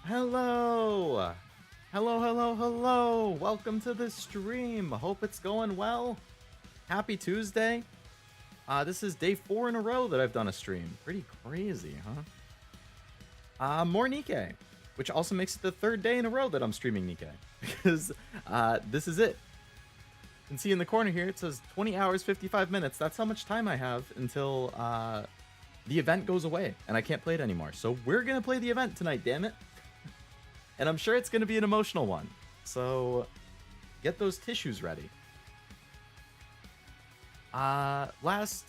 Hello! Hello, hello, hello! Welcome to the stream. Hope it's going well. Happy Tuesday. This is day 4 in a row that I've done a stream. Pretty crazy, huh? More NIKKE, which also makes it the 3rd day in a row that I'm streaming NIKKE. Because this is it. You can see in the corner here, it says 20 hours, 55 minutes. That's how much time I have until the event goes away and I can't play it anymore. So we're going to play the event tonight, damn it. And I'm sure it's going to be an emotional one. So get those tissues ready. Last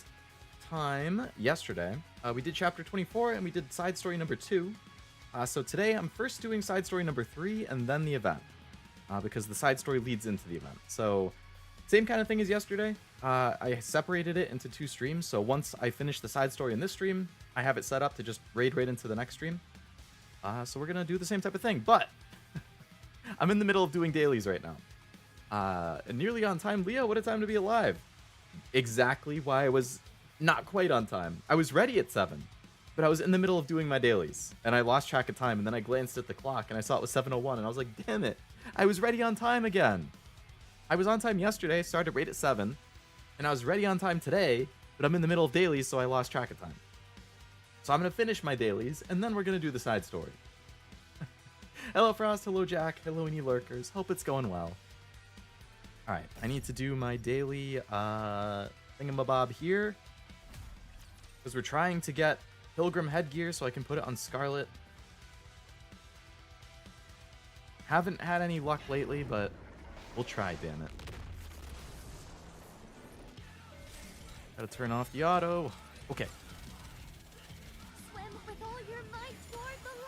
time, yesterday, we did chapter 24 and we did side story number 2. So today I'm first doing side story number 3 and then the event. Because the side story leads into the event. So same kind of thing as yesterday. I separated it into 2 streams. So once I finish the side story in this stream, I have it set up to just raid right into the next stream. So we're going to do the same type of thing, but I'm in the middle of doing dailies right now. Nearly on time. Leo, what a time to be alive. Exactly why I was not quite on time. I was ready at 7, but I was in the middle of doing my dailies, and I lost track of time, and then I glanced at the clock, and I saw it was 7:01, and I was like, damn it. I was ready on time again. I was on time yesterday, started right at 7, and I was ready on time today, but I'm in the middle of dailies, so I lost track of time. So I'm going to finish my dailies, and then we're going to do the side story. Hello, Frost. Hello, Jack. Hello, any lurkers. Hope it's going well. Alright, I need to do my daily thingamabob here. Because we're trying to get Pilgrim headgear so I can put it on Scarlet. Haven't had any luck lately, but we'll try, damn it. Gotta turn off the auto. Okay.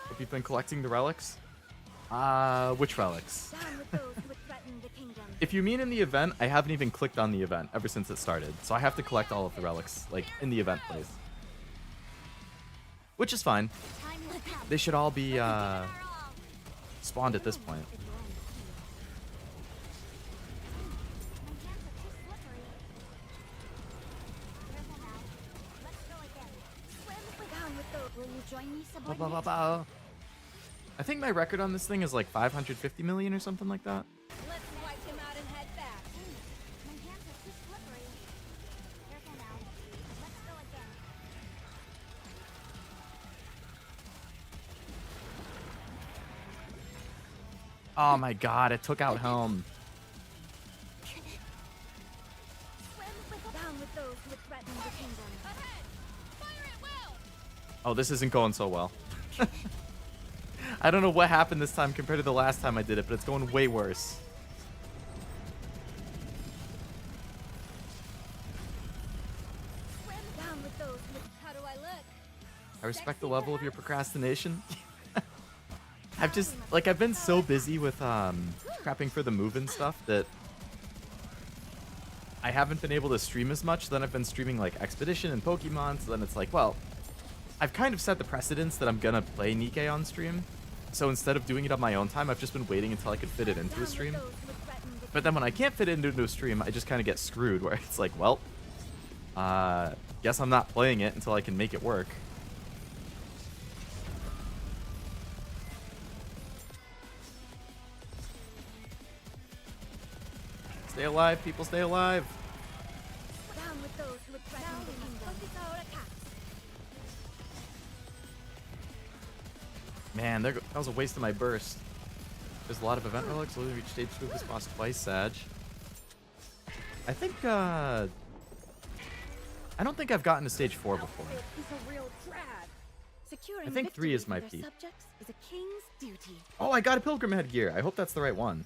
Have you been collecting the relics? Which relics? If you mean in the event, I haven't even clicked on the event ever since it started. So I have to collect all of the relics, like, in the event place. Which is fine. They should all be, spawned at this point. I think my record on this thing is like 550 million or something like that. Let's wipe him out and head back. My hands are too slippery. Careful now. Let's go again. Oh my god, it took out Helm. Down with those who threaten the kingdom. Ahead! Fire at will! Oh, this isn't going so well. I don't know what happened this time compared to the last time I did it, but it's going way worse. Down with those who... How do I look? I respect the level of your procrastination. I've been so busy with prepping for the move and stuff that I haven't been able to stream as much. Then I've been streaming like Expedition and Pokemon, so then it's like, well, I've kind of set the precedence that I'm gonna play NIKKE on stream. So instead of doing it on my own time, I've just been waiting until I could fit it into a stream. But then when I can't fit it into a stream, I just kind of get screwed, where it's like, well, guess I'm not playing it until I can make it work. Stay alive, people, stay alive. Down with those who threaten the kingdom. Focus our attacks. Man, that was a waste of my burst. There's a lot of event relics. Only reached stage 2 of this boss twice, Sag. I think, I don't think I've gotten to stage 4 before. He's a real trad. Securing I think 3 is my victory peak. for their subjects is a king's duty. Oh, I got a Pilgrim headgear. I hope that's the right one.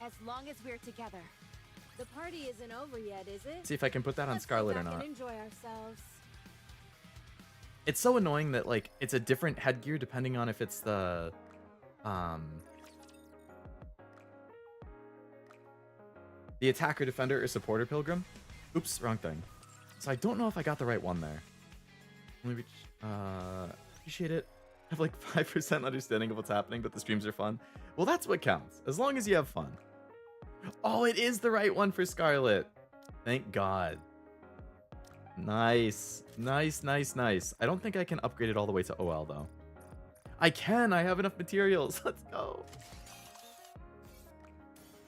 As long as we're together. The party isn't over yet, is it? See if I can put that on Let's Scarlet go or back not. and enjoy ourselves. It's so annoying that, like, it's a different headgear depending on if it's the, the attacker, defender, or supporter pilgrim. Oops, wrong thing. So I don't know if I got the right one there. Only reach, appreciate it. I have like 5% understanding of what's happening, but the streams are fun. Well, that's what counts, as long as you have fun. Oh, it is the right one for Scarlet. Thank God. Nice. Nice, nice, nice. I don't think I can upgrade it all the way to OL, though. I can. I have enough materials. Let's go.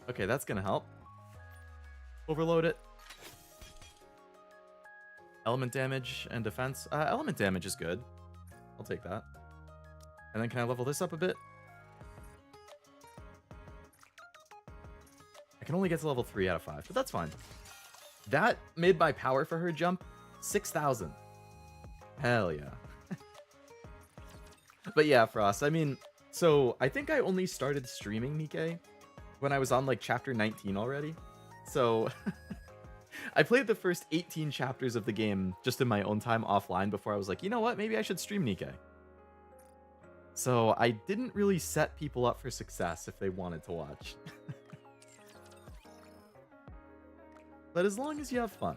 Okay, that's gonna help. Overload it. Element damage and defense. Element damage is good. I'll take that. And then can I level this up a bit? I can only get to level 3 out of 5, but that's fine. That made my power for her jump 6,000. Hell yeah. But yeah, Frost, I mean, so I think I only started streaming NIKKE when I was on like chapter 19 already. So I played the first 18 chapters of the game just in my own time offline before I was like, you know what, maybe I should stream NIKKE. So I didn't really set people up for success if they wanted to watch. But as long as you have fun.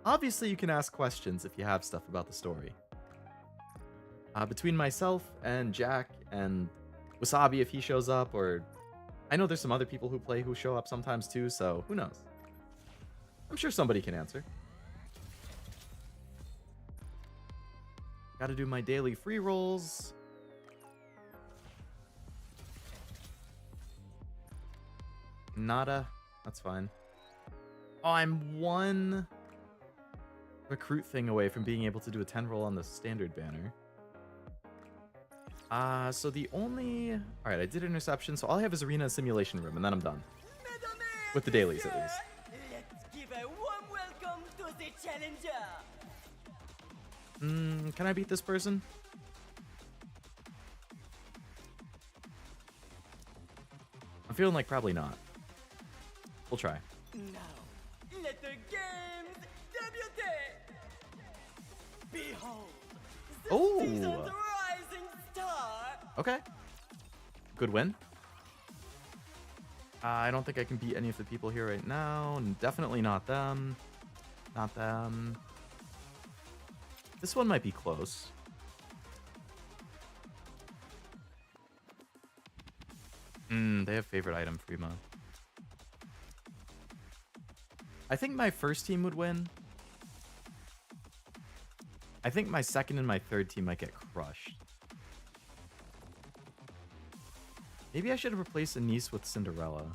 Obviously, you can ask questions if you have stuff about the story. Between myself and Jack and Wasabi if he shows up, or I know there's some other people who play who show up sometimes too, so who knows? I'm sure somebody can answer. Gotta do my daily free rolls. Nada. That's fine. Oh, I'm one recruit thing away from being able to do a 10 roll on the standard banner. So the only... Alright, I did interception, so all I have is arena and simulation room, and then I'm done. With the dailies, at least. Let's give a warm welcome to the challenger. Can I beat this person? I'm feeling like probably not. We'll try. Now, let the games debut. Behold, the season's rising star. Okay. Good win. I don't think I can beat any of the people here right now. And definitely not them. Not them. This one might be close. They have favorite item, Prima. I think my first team would win. I think my second and my third team might get crushed. Maybe I should have replaced Anise with Cinderella.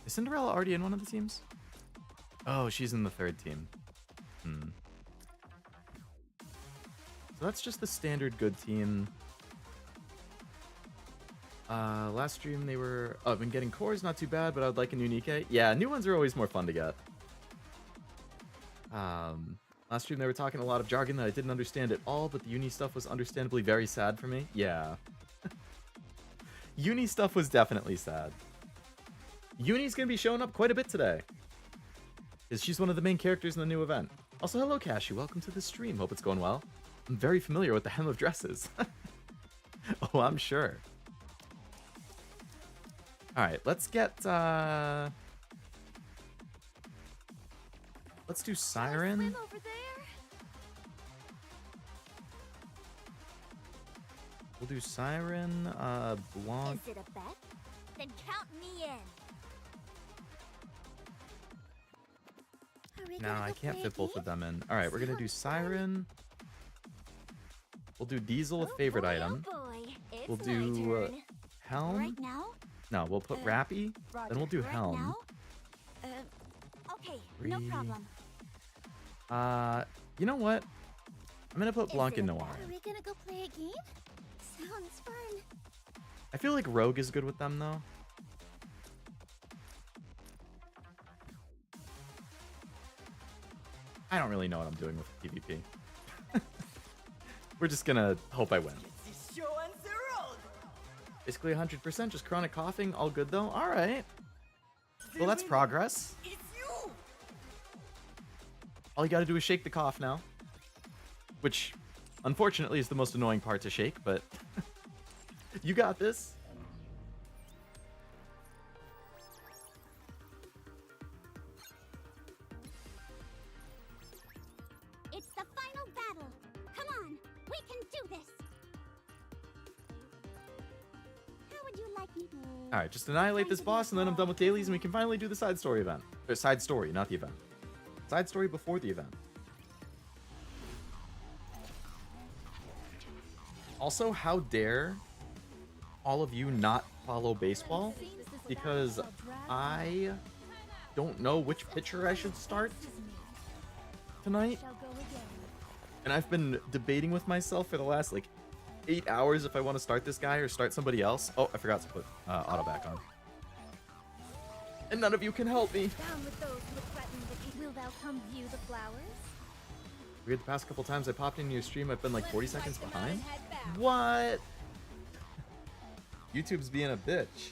Is Cinderella already in one of the teams? Oh, she's in the third team. So that's just the standard good team. Last stream they were... Oh, I've been getting cores, not too bad, but I would like a new NIKKE. Yeah, new ones are always more fun to get. Last stream they were talking a lot of jargon that I didn't understand at all, but the uni stuff was understandably very sad for me. Yeah. Uni stuff was definitely sad. Uni's gonna be showing up quite a bit today, because she's one of the main characters in the new event. Also, hello Cashy, welcome to the stream. Hope it's going well. I'm very familiar with the hem of dresses. Oh, I'm sure. Alright, let's get, let's do Siren. Swim over there? We'll do Siren, Blanc. Is it a bet? Then count me in. Are we No, gonna I go can't play fit a both of game? them in. Alright, we're gonna do Siren. We'll do Diesel with favorite item. Oh boy, it's We'll my do turn. Helm. Right now? No, we'll put Rappy. Then we'll do Right Helm. now? Okay, no Three. problem. You know what? I'm gonna put Blanc Is it in a Noir. bet? Are we gonna go play a game? Sounds fun. I feel like Rogue is good with them though. I don't really know what I'm doing with PvP. We're just gonna hope I win. It's the show on the road. Basically 100%, just chronic coughing, all good though. All right. Well, that's progress. It's you. All you gotta do is shake the cough now. Which, unfortunately, is the most annoying part to shake, but you got this. It's the final battle. Come on, we can do this. How would you like me to? All right, just annihilate this boss, and then I'm done with dailies, and we can finally do the side story event. Or side story, not the event. Side story before the event. Also, how dare all of you not follow baseball? Because I don't know which pitcher I should start tonight. And I've been debating with myself for the last, like, 8 hours if I want to start this guy or start somebody else. Oh, I forgot to put auto back on. And none of you can help me. Down with those who threaten the will thou come view the flowers? Weird, the past couple times I popped into your stream, I've been like 40 seconds behind. What? YouTube's being a bitch.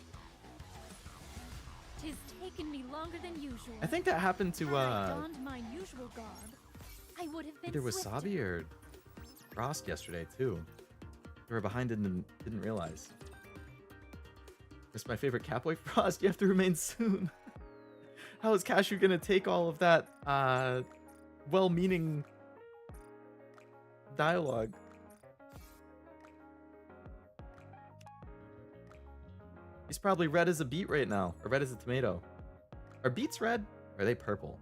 Tis taken me longer than usual. I think that happened to Had I donned my usual garb, I would have been either swifter. Wasabi or Frost yesterday too. We were behind and didn't realize. It's my favorite Catboy Frost. You have to remain soon. How is Cashew gonna take all of that well-meaning dialogue? He's probably red as a beet right now, or red as a tomato. Are beets red? Or are they purple?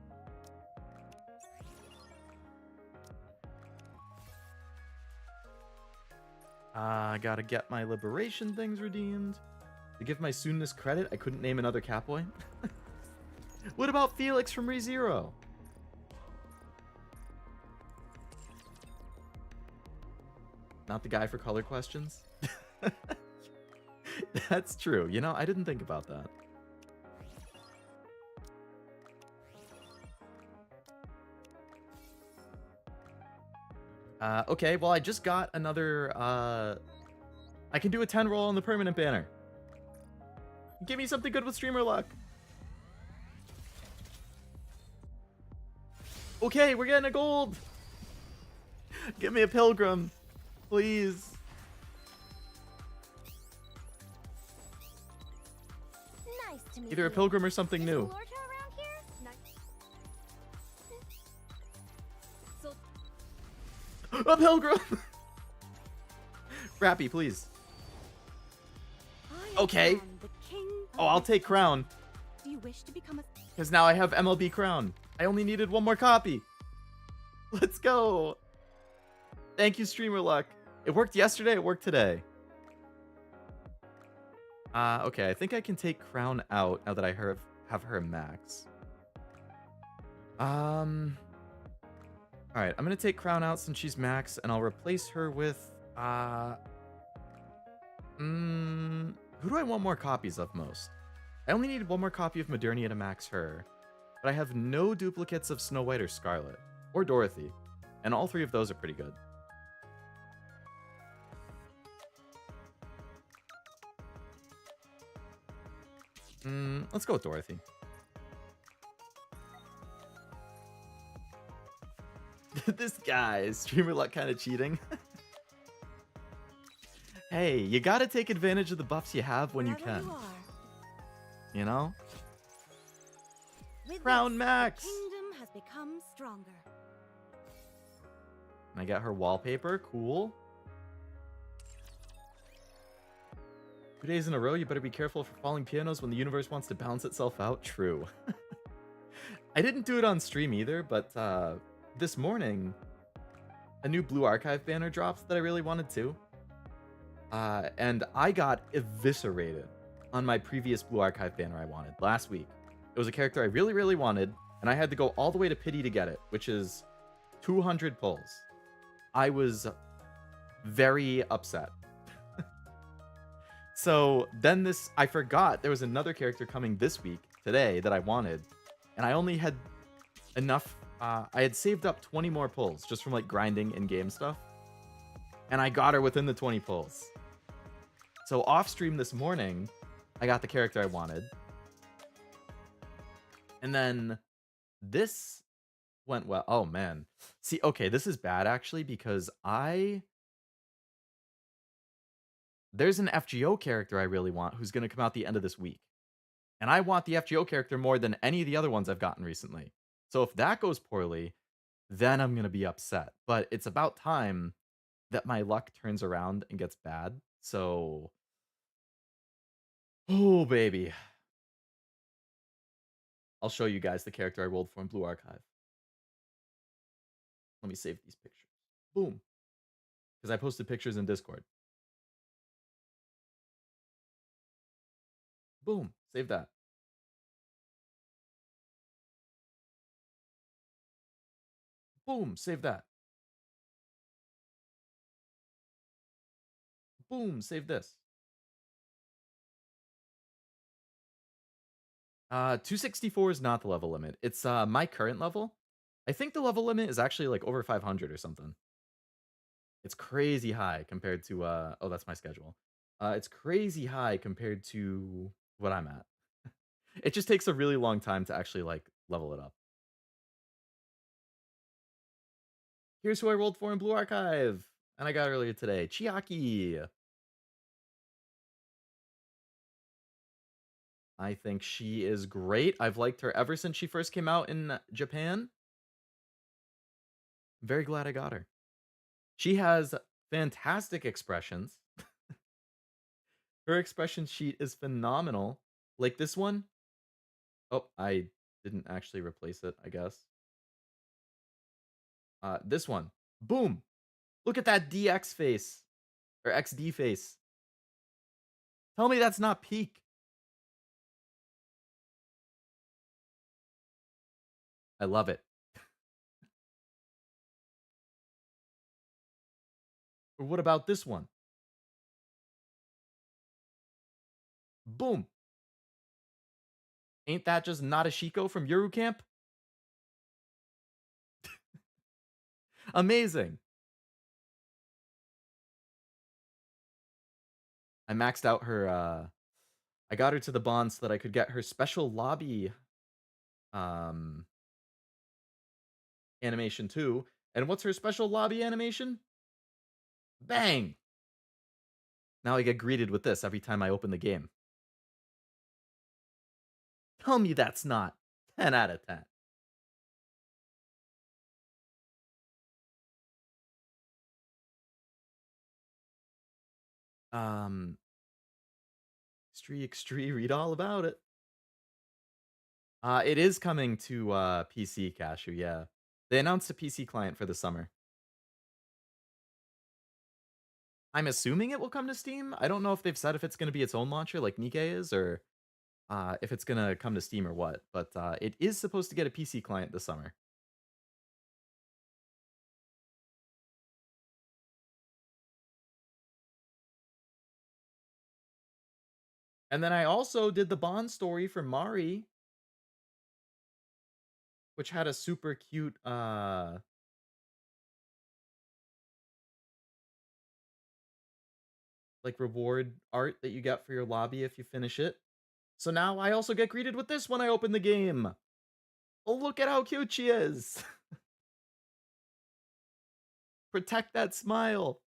I gotta get my liberation things redeemed. To give my soonness credit, I couldn't name another Catboy. What about Felix from ReZero? Not the guy for color questions? That's true. You know, I didn't think about that. Okay, well, I just got another, I can do a 10 roll on the permanent banner. Give me something good with streamer luck. Okay, we're getting a gold. Give me a pilgrim, please. Nice to meet Either a you. pilgrim or something Is new. Lorca around here? So A pilgrim. Rappy, please. I Okay. am the king of Oh, I'll this take town. crown. Do you wish to become a Because now I have MLB crown. I only needed one more copy. Let's go. Thank you, streamer luck. It worked yesterday. It worked today. Okay. I think I can take crown out now that I have her max. All right. I'm gonna take crown out since she's max, and I'll replace her with who do I want more copies of most? I only need one more copy of Modernia to max her, but I have no duplicates of Snow White or Scarlet, or Dorothy, and all three of those are pretty good. Let's go with Dorothy. This guy is streamer luck kind of cheating. Hey, you gotta take advantage of the buffs you have when you wherever can. you are. You know? With Crown this, max. The kingdom has become stronger. And I got her wallpaper. Cool. 2 days in a row, you better be careful for falling pianos when the universe wants to balance itself out. True. I didn't do it on stream either, but this morning, a new Blue Archive banner dropped that I really wanted to. And I got eviscerated on my previous Blue Archive banner I wanted last week. It was a character I really, really wanted, and I had to go all the way to Pity to get it, which is 200 pulls. I was very upset. So then I forgot there was another character coming this week, today, that I wanted, and I only had enough, I had saved up 20 more pulls just from like grinding in-game stuff, and I got her within the 20 pulls. So off stream this morning, I got the character I wanted. And then this went well. Oh man. See, okay, this is bad actually because there's an FGO character I really want who's going to come out the end of this week. And I want the FGO character more than any of the other ones I've gotten recently. So if that goes poorly, then I'm going to be upset. But it's about time that my luck turns around and gets bad. So, oh baby. I'll show you guys the character I rolled for in Blue Archive. Let me save these pictures. Boom. Because I posted pictures in Discord. Boom. Save that. Boom. Save that. Boom. Save this. 264 is not the level limit. It's my current level. I think the level limit is actually like over 500 or something. It's crazy high compared to oh, that's my schedule. It's crazy high compared to what I'm at. It just takes a really long time to actually like level it up. Here's who I rolled for in Blue Archive, and I got earlier today. Chiaki. I think she is great. I've liked her ever since she first came out in Japan. Very glad I got her. She has fantastic expressions. Her expression sheet is phenomenal. Like this one. Oh, I didn't actually replace it, I guess. This one. Boom. Look at that DX face. Or XD face. Tell me that's not peak. I love it. Or what about this one? Boom. Ain't that just Nadeshiko from Yuru Camp? Amazing. I maxed out her I got her to the bond so that I could get her special lobby um animation too. And what's her special lobby animation? Bang. Now I get greeted with this every time I open the game. Tell me that's not 10 out of 10. Um Extree, read all about it. It is coming to PC, Cashew, yeah. They announced a PC client for the summer. I'm assuming it will come to Steam. I don't know if they've said if it's going to be its own launcher like NIKKE is, or if it's going to come to Steam or what. But it is supposed to get a PC client this summer. And then I also did the Bond story for Mari, which had a super cute like reward art that you get for your lobby if you finish it. So now I also get greeted with this when I open the game. Oh, look at how cute she is. Protect that smile.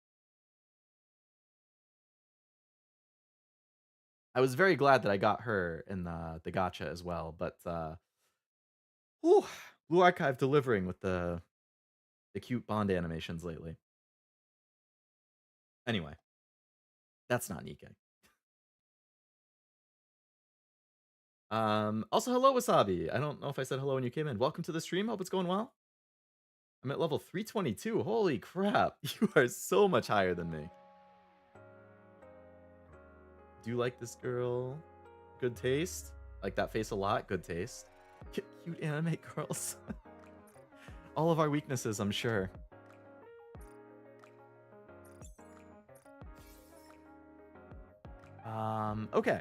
I was very glad that I got her in the gacha as well, but whew, Blue Archive delivering with the cute Bond animations lately. Anyway, that's not NIKKE. Also, hello, Wasabi. I don't know if I said hello when you came in. Welcome to the stream. Hope it's going well. I'm at level 322. Holy crap. You are so much higher than me. Do you like this girl? Good taste? Like that face a lot? Good taste. Cute anime girls. All of our weaknesses, I'm sure. Okay.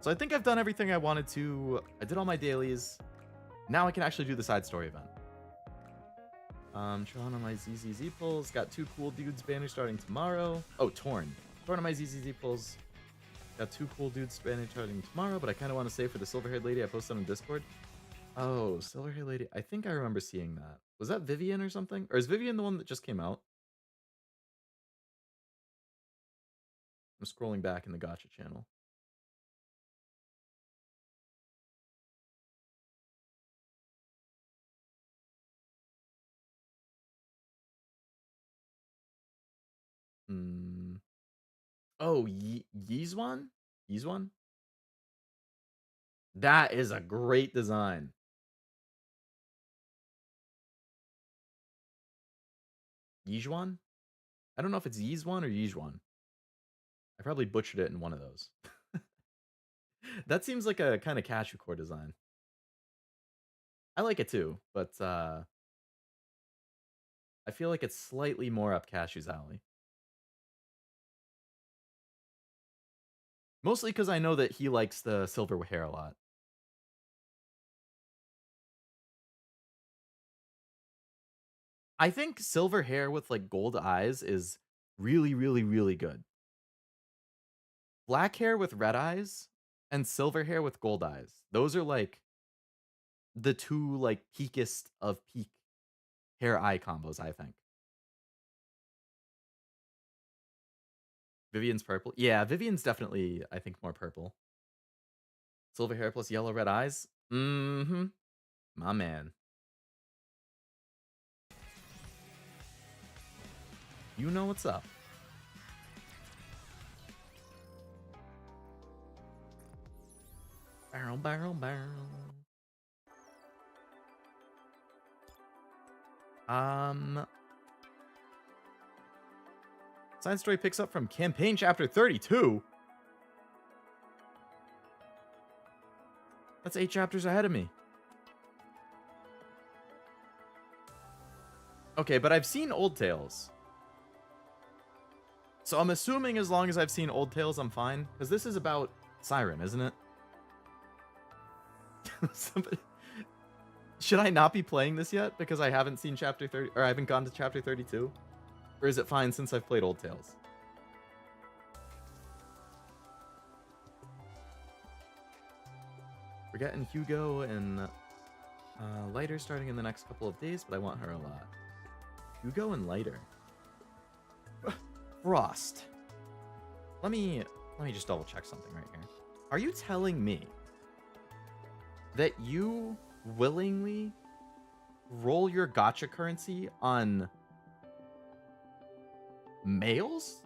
So I think I've done everything I wanted to. I did all my dailies. Now I can actually do the side story event. Trying on my ZZZ pulls. Got 2 cool dudes banner starting tomorrow. Oh, Torn. Torn on my ZZZ pulls. Got 2 cool dudes banner starting tomorrow, but I kind of want to save for the silver-haired lady I posted on Discord. Oh, silver-haired lady. I think I remember seeing that. Was that Vivian or something? Or is Vivian the one that just came out? I'm scrolling back in the Gotcha channel. Hmm. Oh, Yizwan? Yizwan? That is a great design. Yizwan? I don't know if it's Yizwan or Yizwan. I probably butchered it in one of those. That seems like a kind of cashew core design. I like it too, but I feel like it's slightly more up Cashew's alley. Mostly because I know that he likes the silver hair a lot. I think silver hair with like gold eyes is really, really, really good. Black hair with red eyes and silver hair with gold eyes. Those are like the two like peakest of peak hair eye combos, I think. Vivian's purple. Yeah, Vivian's definitely, I think, more purple. Silver hair plus yellow red eyes. Mm-hmm. My man. You know what's up. Barrel, barrel, barrel. Side story picks up from campaign chapter 32. That's 8 chapters ahead of me. Okay, but I've seen Old Tales. So I'm assuming as long as I've seen Old Tales, I'm fine. Because this is about Siren, isn't it? Somebody... Should I not be playing this yet? Because I haven't seen chapter 30... Or I haven't gone to chapter 32? Or is it fine since I've played Old Tales? We're getting Hugo and Lighter starting in the next couple of days, but I want her a lot. Hugo and Lighter. Frost. Let me just double check something right here. Are you telling me that you willingly roll your gacha currency on males?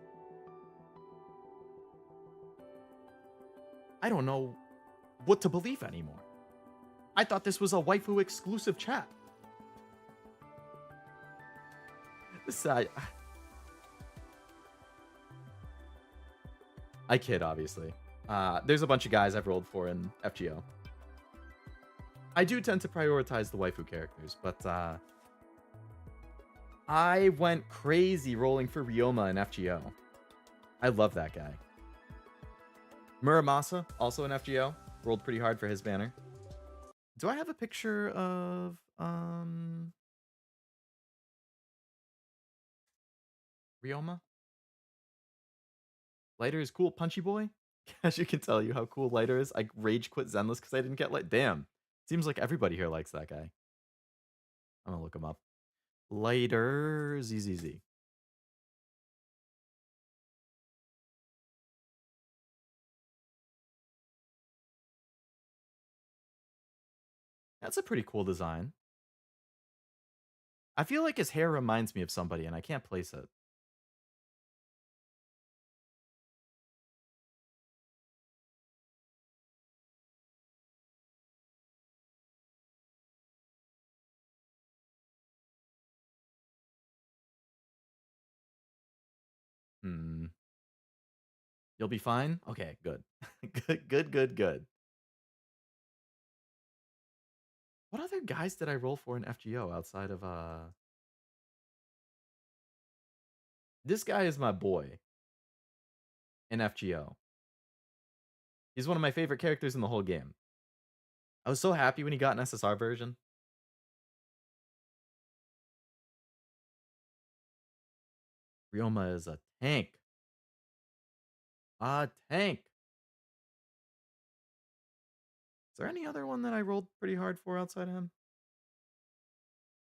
I don't know what to believe anymore. I thought this was a waifu exclusive chat. This I kid, obviously. There's a bunch of guys I've rolled for in FGO. I do tend to prioritize the waifu characters, but I went crazy rolling for Ryoma in FGO. I love that guy. Muramasa, also in FGO. Rolled pretty hard for his banner. Do I have a picture of Ryoma? Lighter is cool. Punchy boy? As you can tell you how cool Lighter is. I rage quit Zenless because I didn't get light. Damn. Seems like everybody here likes that guy. I'm gonna look him up. Lighter ZZZ. That's a pretty cool design. I feel like his hair reminds me of somebody and I can't place it. You'll be fine? Okay, good. Good. What other guys did I roll for in FGO outside of this guy is my boy in FGO. He's one of my favorite characters in the whole game. I was so happy when he got an SSR version. Ryoma is a tank. A tank. Is there any other one that I rolled pretty hard for outside of him?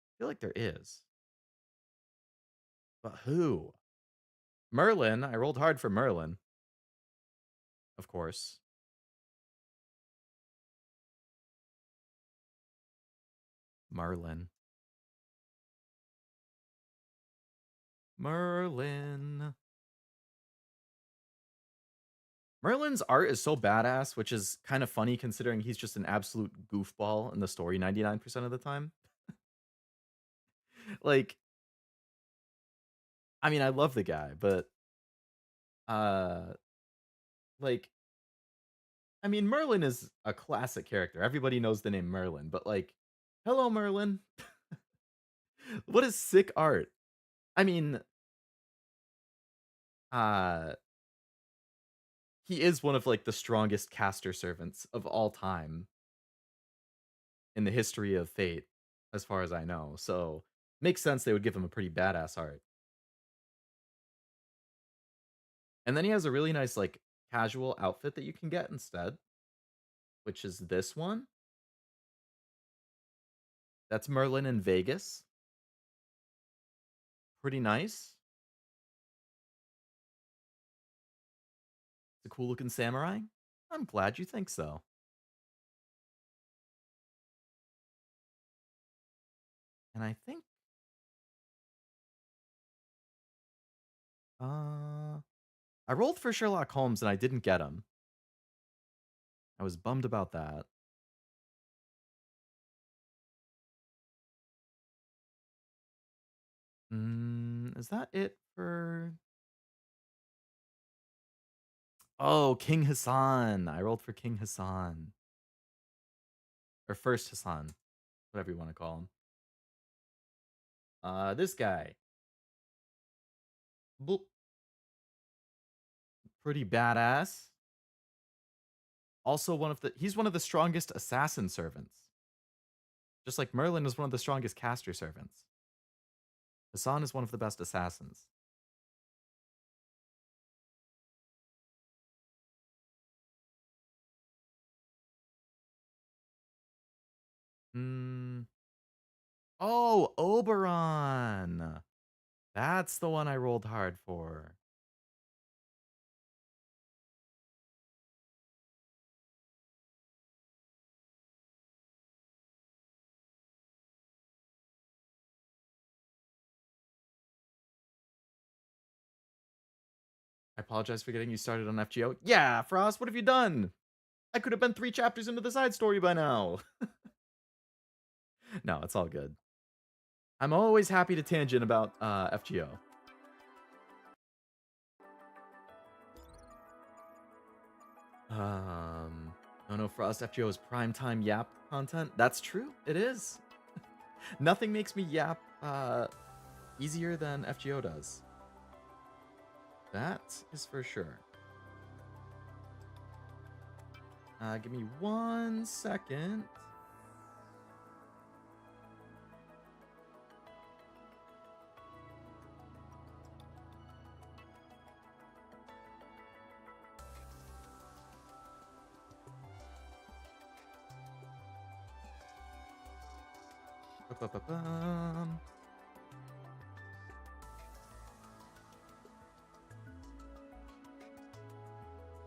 I feel like there is. But who? Merlin. I rolled hard for Merlin. Of course. Merlin. Merlin's art is so badass, which is kind of funny considering he's just an absolute goofball in the story 99% of the time. Like, I mean, I love the guy, but like, I mean, Merlin is a classic character. Everybody knows the name Merlin, but like, hello, Merlin. What is sick art? I mean, uh, he is one of like the strongest caster servants of all time in the history of Fate, as far as I know. So makes sense they would give him a pretty badass art. And then he has a really nice like casual outfit that you can get instead, which is this one. That's Merlin in Vegas. Pretty nice. It's a cool looking samurai. I'm glad you think so. And I think I rolled for Sherlock Holmes and I didn't get him. I was bummed about that. Is that it for... Oh, King Hassan. I rolled for King Hassan. Or First Hassan. Whatever you want to call him. This guy. Boop. Pretty badass. Also he's one of the strongest assassin servants. Just like Merlin is one of the strongest caster servants. Hassan is one of the best assassins. Oh, Oberon. That's the one I rolled hard for. I apologize for getting you started on FGO. Yeah, Frost, what have you done? I could have been 3 chapters into the side story by now. No, it's all good. I'm always happy to tangent about FGO. No, Frost, FGO is primetime yap content. That's true. It is. Nothing makes me yap easier than FGO does. That is for sure. Give me 1 second. Ba-ba-ba-bum.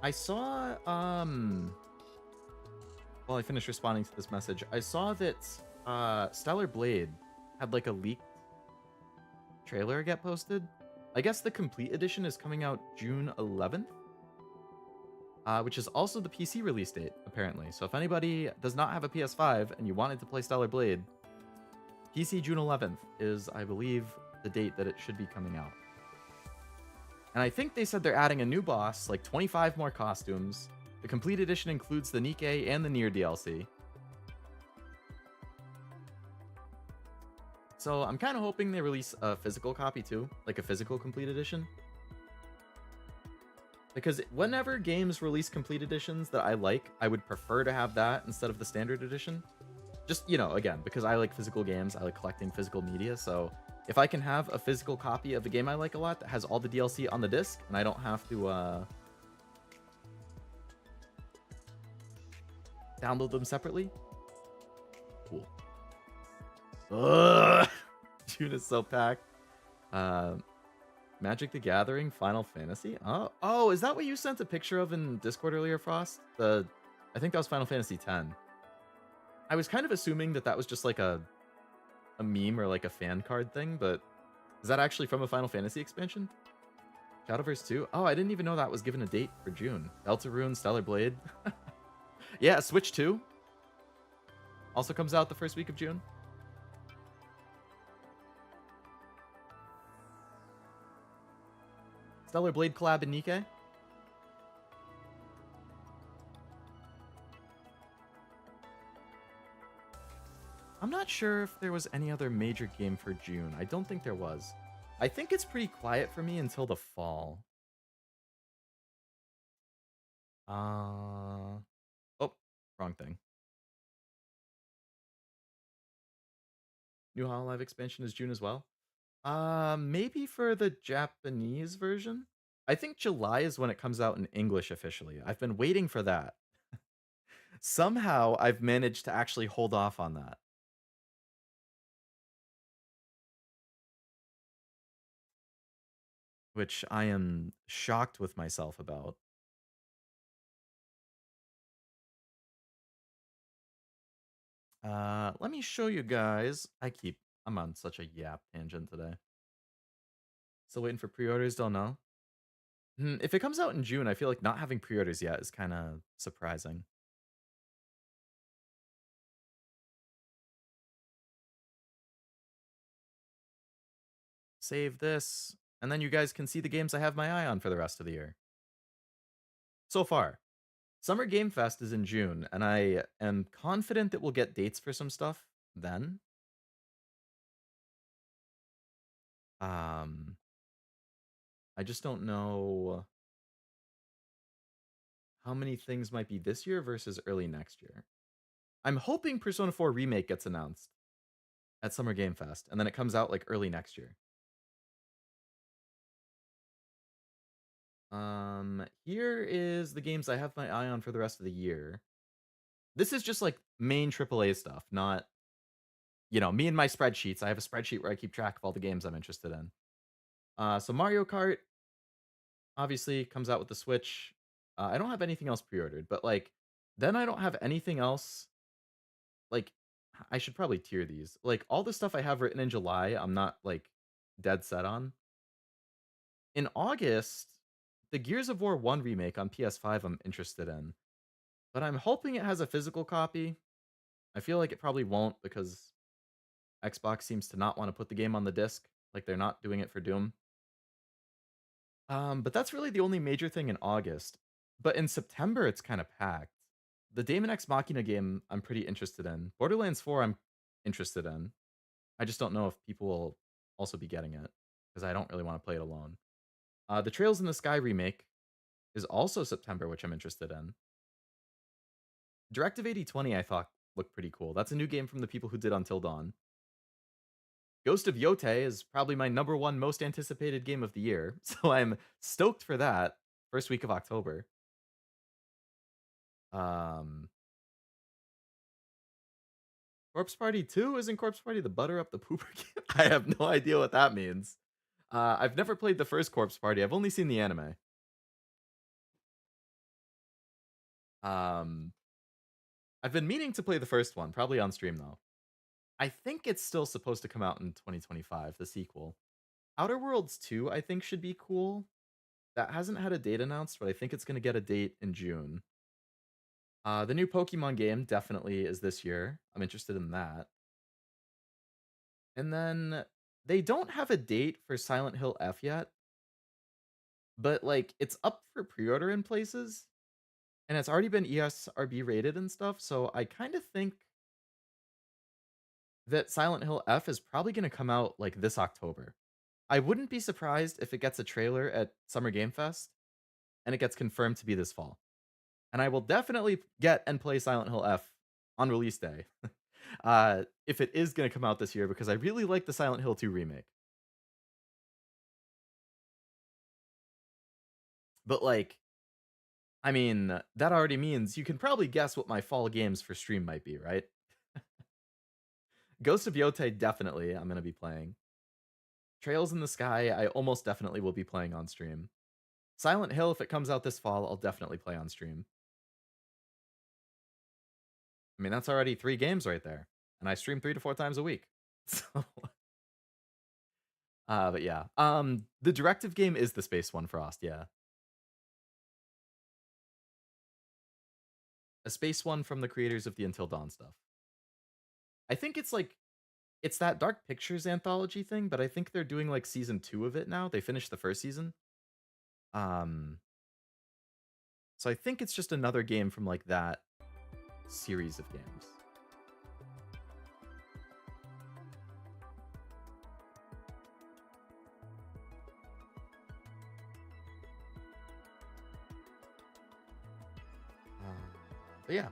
I saw, while I finished responding to this message, I saw that Stellar Blade had like a leaked trailer get posted. I guess the complete edition is coming out June 11th, which is also the PC release date, apparently. So if anybody does not have a PS5 and you wanted to play Stellar Blade, PC June 11th is, I believe, the date that it should be coming out. And I think they said they're adding a new boss, like 25 more costumes. The complete edition includes the NIKKE and the Nier DLC. So I'm kind of hoping they release a physical copy too, like a physical complete edition. Because whenever games release complete editions that I like, I would prefer to have that instead of the standard edition. Just, you know, again, because I like physical games, I like collecting physical media, so if I can have a physical copy of a game I like a lot that has all the DLC on the disc, and I don't have to download them separately, cool. Ugh! June is so packed. Magic the Gathering, Final Fantasy? Oh, is that what you sent a picture of in Discord earlier, Frost? I think that was Final Fantasy X. I was kind of assuming that was just like a meme or like a fan card thing, but is that actually from a Final Fantasy expansion? Shadowverse 2? Oh, I didn't even know that was given a date for June. Deltarune, Stellar Blade. Yeah, Switch 2 also comes out the first week of June. Stellar Blade collab in NIKKE. I'm not sure if there was any other major game for June. I don't think there was. I think it's pretty quiet for me until the fall. Oh, wrong thing. New Hololive expansion is June as well. Maybe for the Japanese version? I think July is when it comes out in English officially. I've been waiting for that. Somehow I've managed to actually hold off on that. Which I am shocked with myself about. Let me show you guys. I'm on such a yap tangent today. Still waiting for pre-orders, don't know. If it comes out in June, I feel like not having pre-orders yet is kind of surprising. Save this, and then you guys can see the games I have my eye on for the rest of the year. So far, Summer Game Fest is in June, and I am confident that we'll get dates for some stuff then. I just don't know how many things might be this year versus early next year. I'm hoping Persona 4 Remake gets announced at Summer Game Fest, and then it comes out like early next year. Here is the games I have my eye on for the rest of the year. This is just like main AAA stuff, not, me and my spreadsheets. I have a spreadsheet where I keep track of all the games I'm interested in. So Mario Kart obviously comes out with the Switch. I don't have anything else pre-ordered, but like, then I don't have anything else. Like, I should probably tier these. Like, all the stuff I have written in July, I'm not like dead set on. In August, the Gears of War 1 remake on PS5 I'm interested in, but I'm hoping it has a physical copy. I feel like it probably won't because Xbox seems to not want to put the game on the disc, like they're not doing it for Doom. But that's really the only major thing in August. But in September, it's kind of packed. The Daemon X Machina game I'm pretty interested in. Borderlands 4 I'm interested in. I just don't know if people will also be getting it because I don't really want to play it alone. The Trails in the Sky remake is also September, which I'm interested in. Directive 8020 I thought looked pretty cool. That's a new game from the people who did Until Dawn. Ghost of Yotei is probably my number one most anticipated game of the year, so I'm stoked for that. First week of October. Corpse Party 2? Isn't Corpse Party the butter up the pooper game? I have no idea what that means. I've never played the first Corpse Party. I've only seen the anime. I've been meaning to play the first one, probably on stream though. I think it's still supposed to come out in 2025, the sequel. Outer Worlds 2, I think, should be cool. That hasn't had a date announced, but I think it's going to get a date in June. The new Pokemon game definitely is this year. I'm interested in that. And then they don't have a date for Silent Hill F yet, but like it's up for pre-order in places, and it's already been ESRB rated and stuff. So I kind of think that Silent Hill F is probably going to come out like this October. I wouldn't be surprised if it gets a trailer at Summer Game Fest and it gets confirmed to be this fall. And I will definitely get and play Silent Hill F on release day. If it is going to come out this year, because I really like the Silent Hill 2 remake. But like, I mean, that already means you can probably guess what my fall games for stream might be, right? Ghost of Yotei, definitely, I'm going to be playing. Trails in the Sky, I almost definitely will be playing on stream. Silent Hill, if it comes out this fall, I'll definitely play on stream. I mean, that's already 3 games right there. And I stream 3 to 4 times a week. So, but yeah. The directive game is the Space One Frost, yeah. A Space One from the creators of the Until Dawn stuff. I think it's like, it's that Dark Pictures anthology thing, but I think they're doing like season 2 of it now. They finished the first season. So I think it's just another game from like that series of games. But yeah.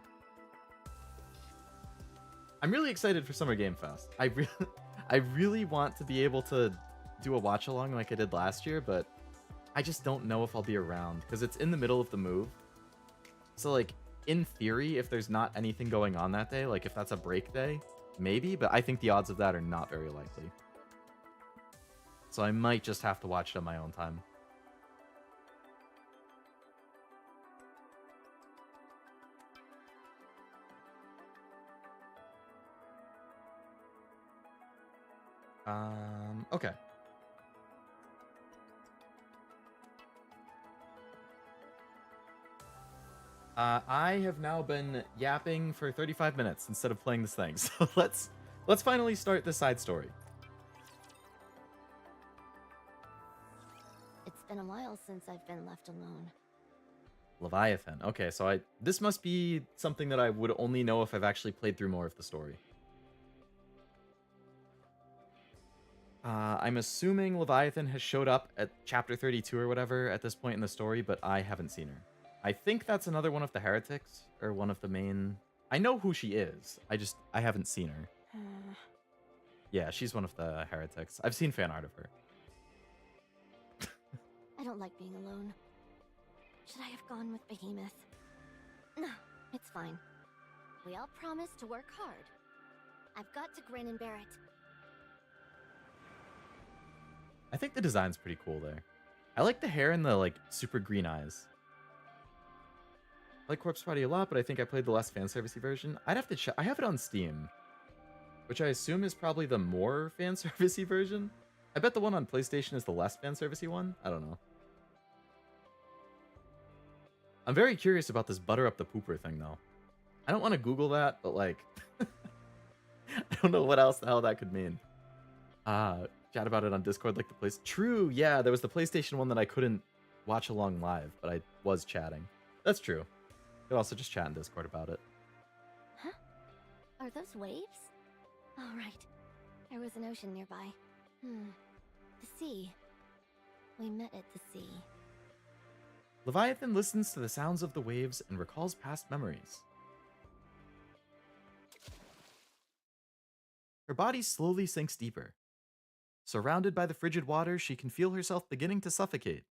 I'm really excited for Summer Game Fest. I really want to be able to do a watch along like I did last year, but I just don't know if I'll be around because it's in the middle of the move. So like in theory, if there's not anything going on that day, like if that's a break day, maybe, but I think the odds of that are not very likely. So I might just have to watch it on my own time. Okay. I have now been yapping for 35 minutes instead of playing this thing. So let's finally start the side story. It's been a while since I've been left alone. Leviathan. Okay, so this must be something that I would only know if I've actually played through more of the story. I'm assuming Leviathan has showed up at chapter 32 or whatever at this point in the story, but I haven't seen her. I think that's another one of the heretics, or one of the main... I know who she is, I haven't seen her. Yeah, she's one of the heretics. I've seen fan art of her. I don't like being alone. Should I have gone with Behemoth? No, it's fine. We all promised to work hard. I've got to grin and bear it. I think the design's pretty cool there. I like the hair and the like super green eyes. I like Corpse Party a lot, but I think I played the less fanservice-y version. I'd have to check. I have it on Steam, which I assume is probably the more fanservice-y version. I bet the one on PlayStation is the less fanservice-y one. I don't know. I'm very curious about this butter up the pooper thing, though. I don't want to Google that, but like, I don't know what else the hell that could mean. Chat about it on Discord like the place. True, yeah, there was the PlayStation one that I couldn't watch along live, but I was chatting. That's true. You could also just chat in Discord about it. Huh? Are those waves? Oh, right. There was an ocean nearby. The sea. We met at the sea. Leviathan listens to the sounds of the waves and recalls past memories. Her body slowly sinks deeper. Surrounded by the frigid water, she can feel herself beginning to suffocate.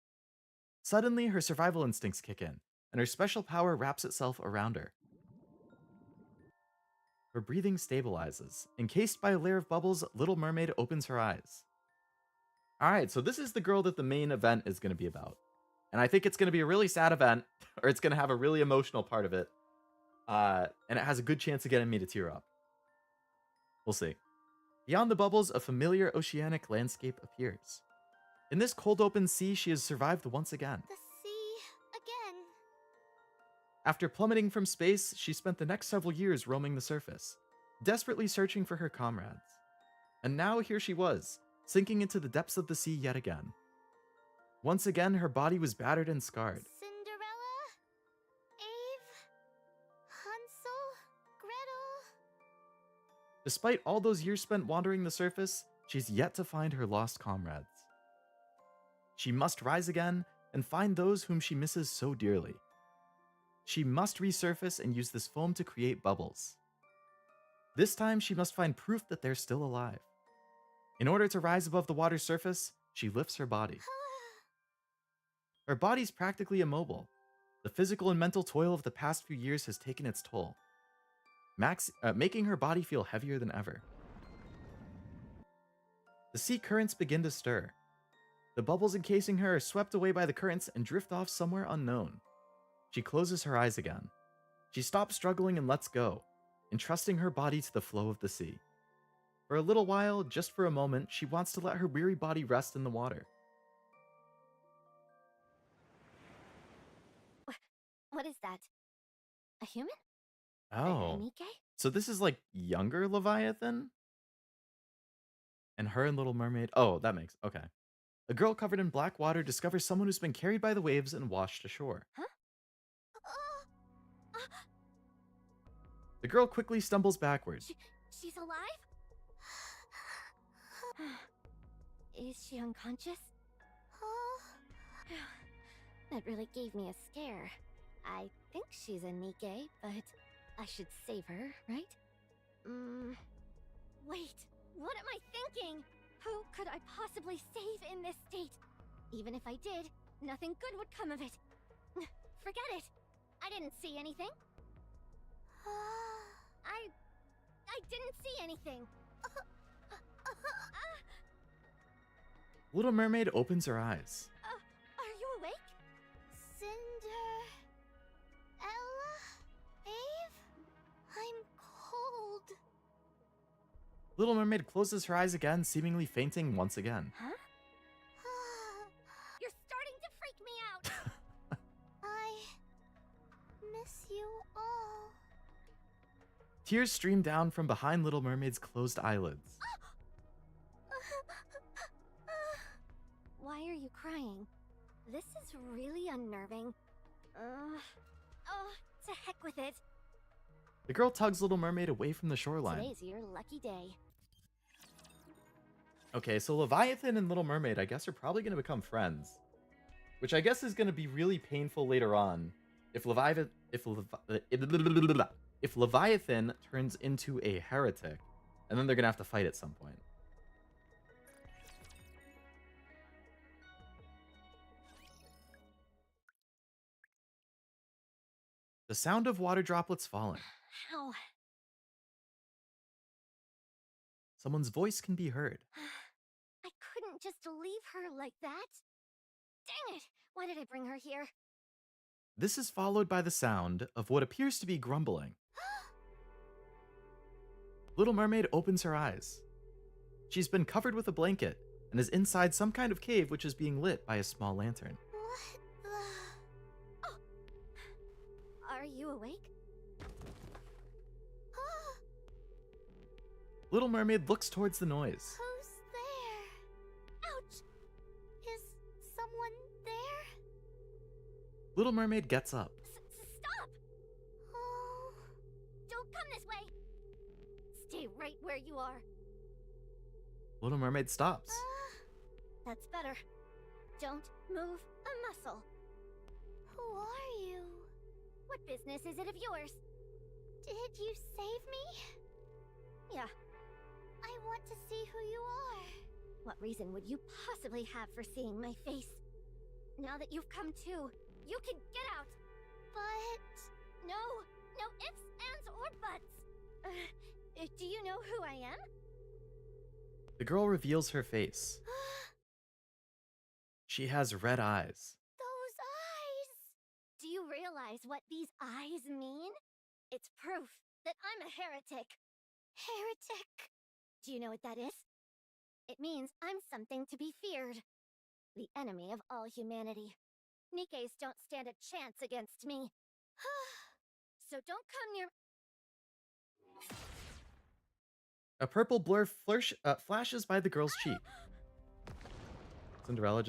Suddenly, her survival instincts kick in, and her special power wraps itself around her. Her breathing stabilizes. Encased by a layer of bubbles, Little Mermaid opens her eyes. Alright, so this is the girl that the main event is going to be about. And I think it's going to be a really sad event, or it's going to have a really emotional part of it. And it has a good chance of getting me to tear up. We'll see. Beyond the bubbles, a familiar oceanic landscape appears. In this cold open sea, she has survived once again. The sea again. After plummeting from space, she spent the next several years roaming the surface, desperately searching for her comrades. And now here she was, sinking into the depths of the sea yet again. Once again, her body was battered and scarred. Cinderella? Ave? Hansel? Gretel? Despite all those years spent wandering the surface, she's yet to find her lost comrades. She must rise again and find those whom she misses so dearly. She must resurface and use this foam to create bubbles. This time, she must find proof that they're still alive. In order to rise above the water's surface, she lifts her body. Her body's practically immobile. The physical and mental toil of the past few years has taken its toll, making her body feel heavier than ever. The sea currents begin to stir. The bubbles encasing her are swept away by the currents and drift off somewhere unknown. She closes her eyes again. She stops struggling and lets go, entrusting her body to the flow of the sea. For a little while, just for a moment, she wants to let her weary body rest in the water. What is that? A human? Oh. NIKKE? So this is like younger Leviathan? And her and Little Mermaid. Oh, that makes... Okay. A girl covered in black water discovers someone who's been carried by the waves and washed ashore. Huh? The girl quickly stumbles backwards. She's alive? Is she unconscious? That really gave me a scare. I think she's a NIKKE, but I should save her, right? Wait, what am I thinking? Who could I possibly save in this state? Even if I did, nothing good would come of it. Forget it. I didn't see anything. I didn't see anything. Little Mermaid opens her eyes. Are you awake? Cinder... Ella? Eve? I'm cold. Little Mermaid closes her eyes again, seemingly fainting once again. Huh? You're starting to freak me out. I miss you all. Tears stream down from behind Little Mermaid's closed eyelids. Why are you crying? This is really unnerving. To heck with it. The girl tugs Little Mermaid away from the shoreline. Today's your lucky day. Okay, so Leviathan and Little Mermaid, I guess, are probably going to become friends. Which I guess is going to be really painful later on. If Leviathan turns into a heretic. And then they're going to have to fight at some point. The sound of water droplets falling. How? Someone's voice can be heard. I couldn't just leave her like that. Dang it! Why did I bring her here? This is followed by the sound of what appears to be grumbling. Little Mermaid opens her eyes. She's been covered with a blanket and is inside some kind of cave which is being lit by a small lantern. What the... Are you awake? Little Mermaid looks towards the noise. Who's there? Ouch! Is someone there? Little Mermaid gets up. Stop! Oh... Don't come this way! Stay right where you are. Little Mermaid stops. That's better. Don't move a muscle. Who are you? What business is it of yours? Did you save me? Yeah. I want to see who you are. What reason would you possibly have for seeing my face? Now that you've come to, you can get out! But... No! No ifs, ands, or buts! Do you know who I am? The girl reveals her face. She has red eyes. Those eyes! Do you realize what these eyes mean? It's proof that I'm a heretic. Heretic. Do you know what that is? It means I'm something to be feared. The enemy of all humanity. NIKKEs don't stand a chance against me. So don't come near... A purple blur flashes by the girl's cheek. Cinderella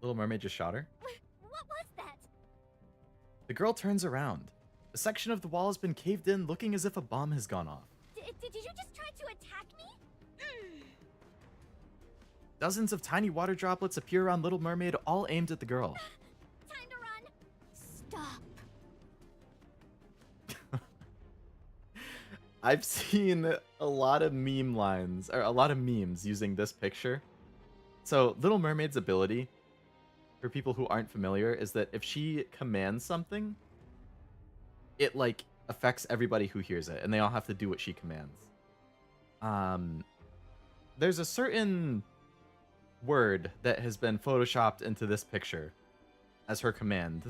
Little Mermaid just shot her. What was that? The girl turns around. A section of the wall has been caved in, looking as if a bomb has gone off. Did you just try to attack me? Dozens of tiny water droplets appear around Little Mermaid, all aimed at the girl. Time to run! Stop. I've seen a lot of meme lines, or a lot of memes using this picture. So, Little Mermaid's ability, for people who aren't familiar, is that if she commands something, it, like, affects everybody who hears it, and they all have to do what she commands. There's a certain word that has been photoshopped into this picture as her command.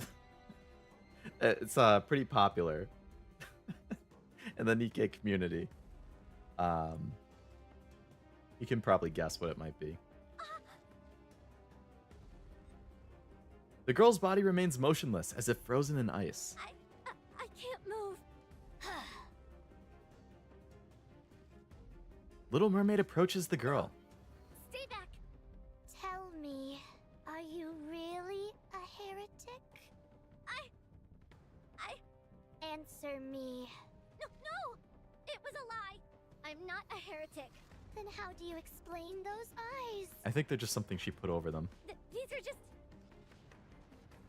It's pretty popular in the NIKKE community. You can probably guess what it might be. The girl's body remains motionless, as if frozen in ice. I can't move. Little Mermaid approaches the girl. Stay back. Tell me, are you really a heretic? I... Answer me. No! It was a lie. I'm not a heretic. Then how do you explain those eyes? I think they're just something she put over them. These are just...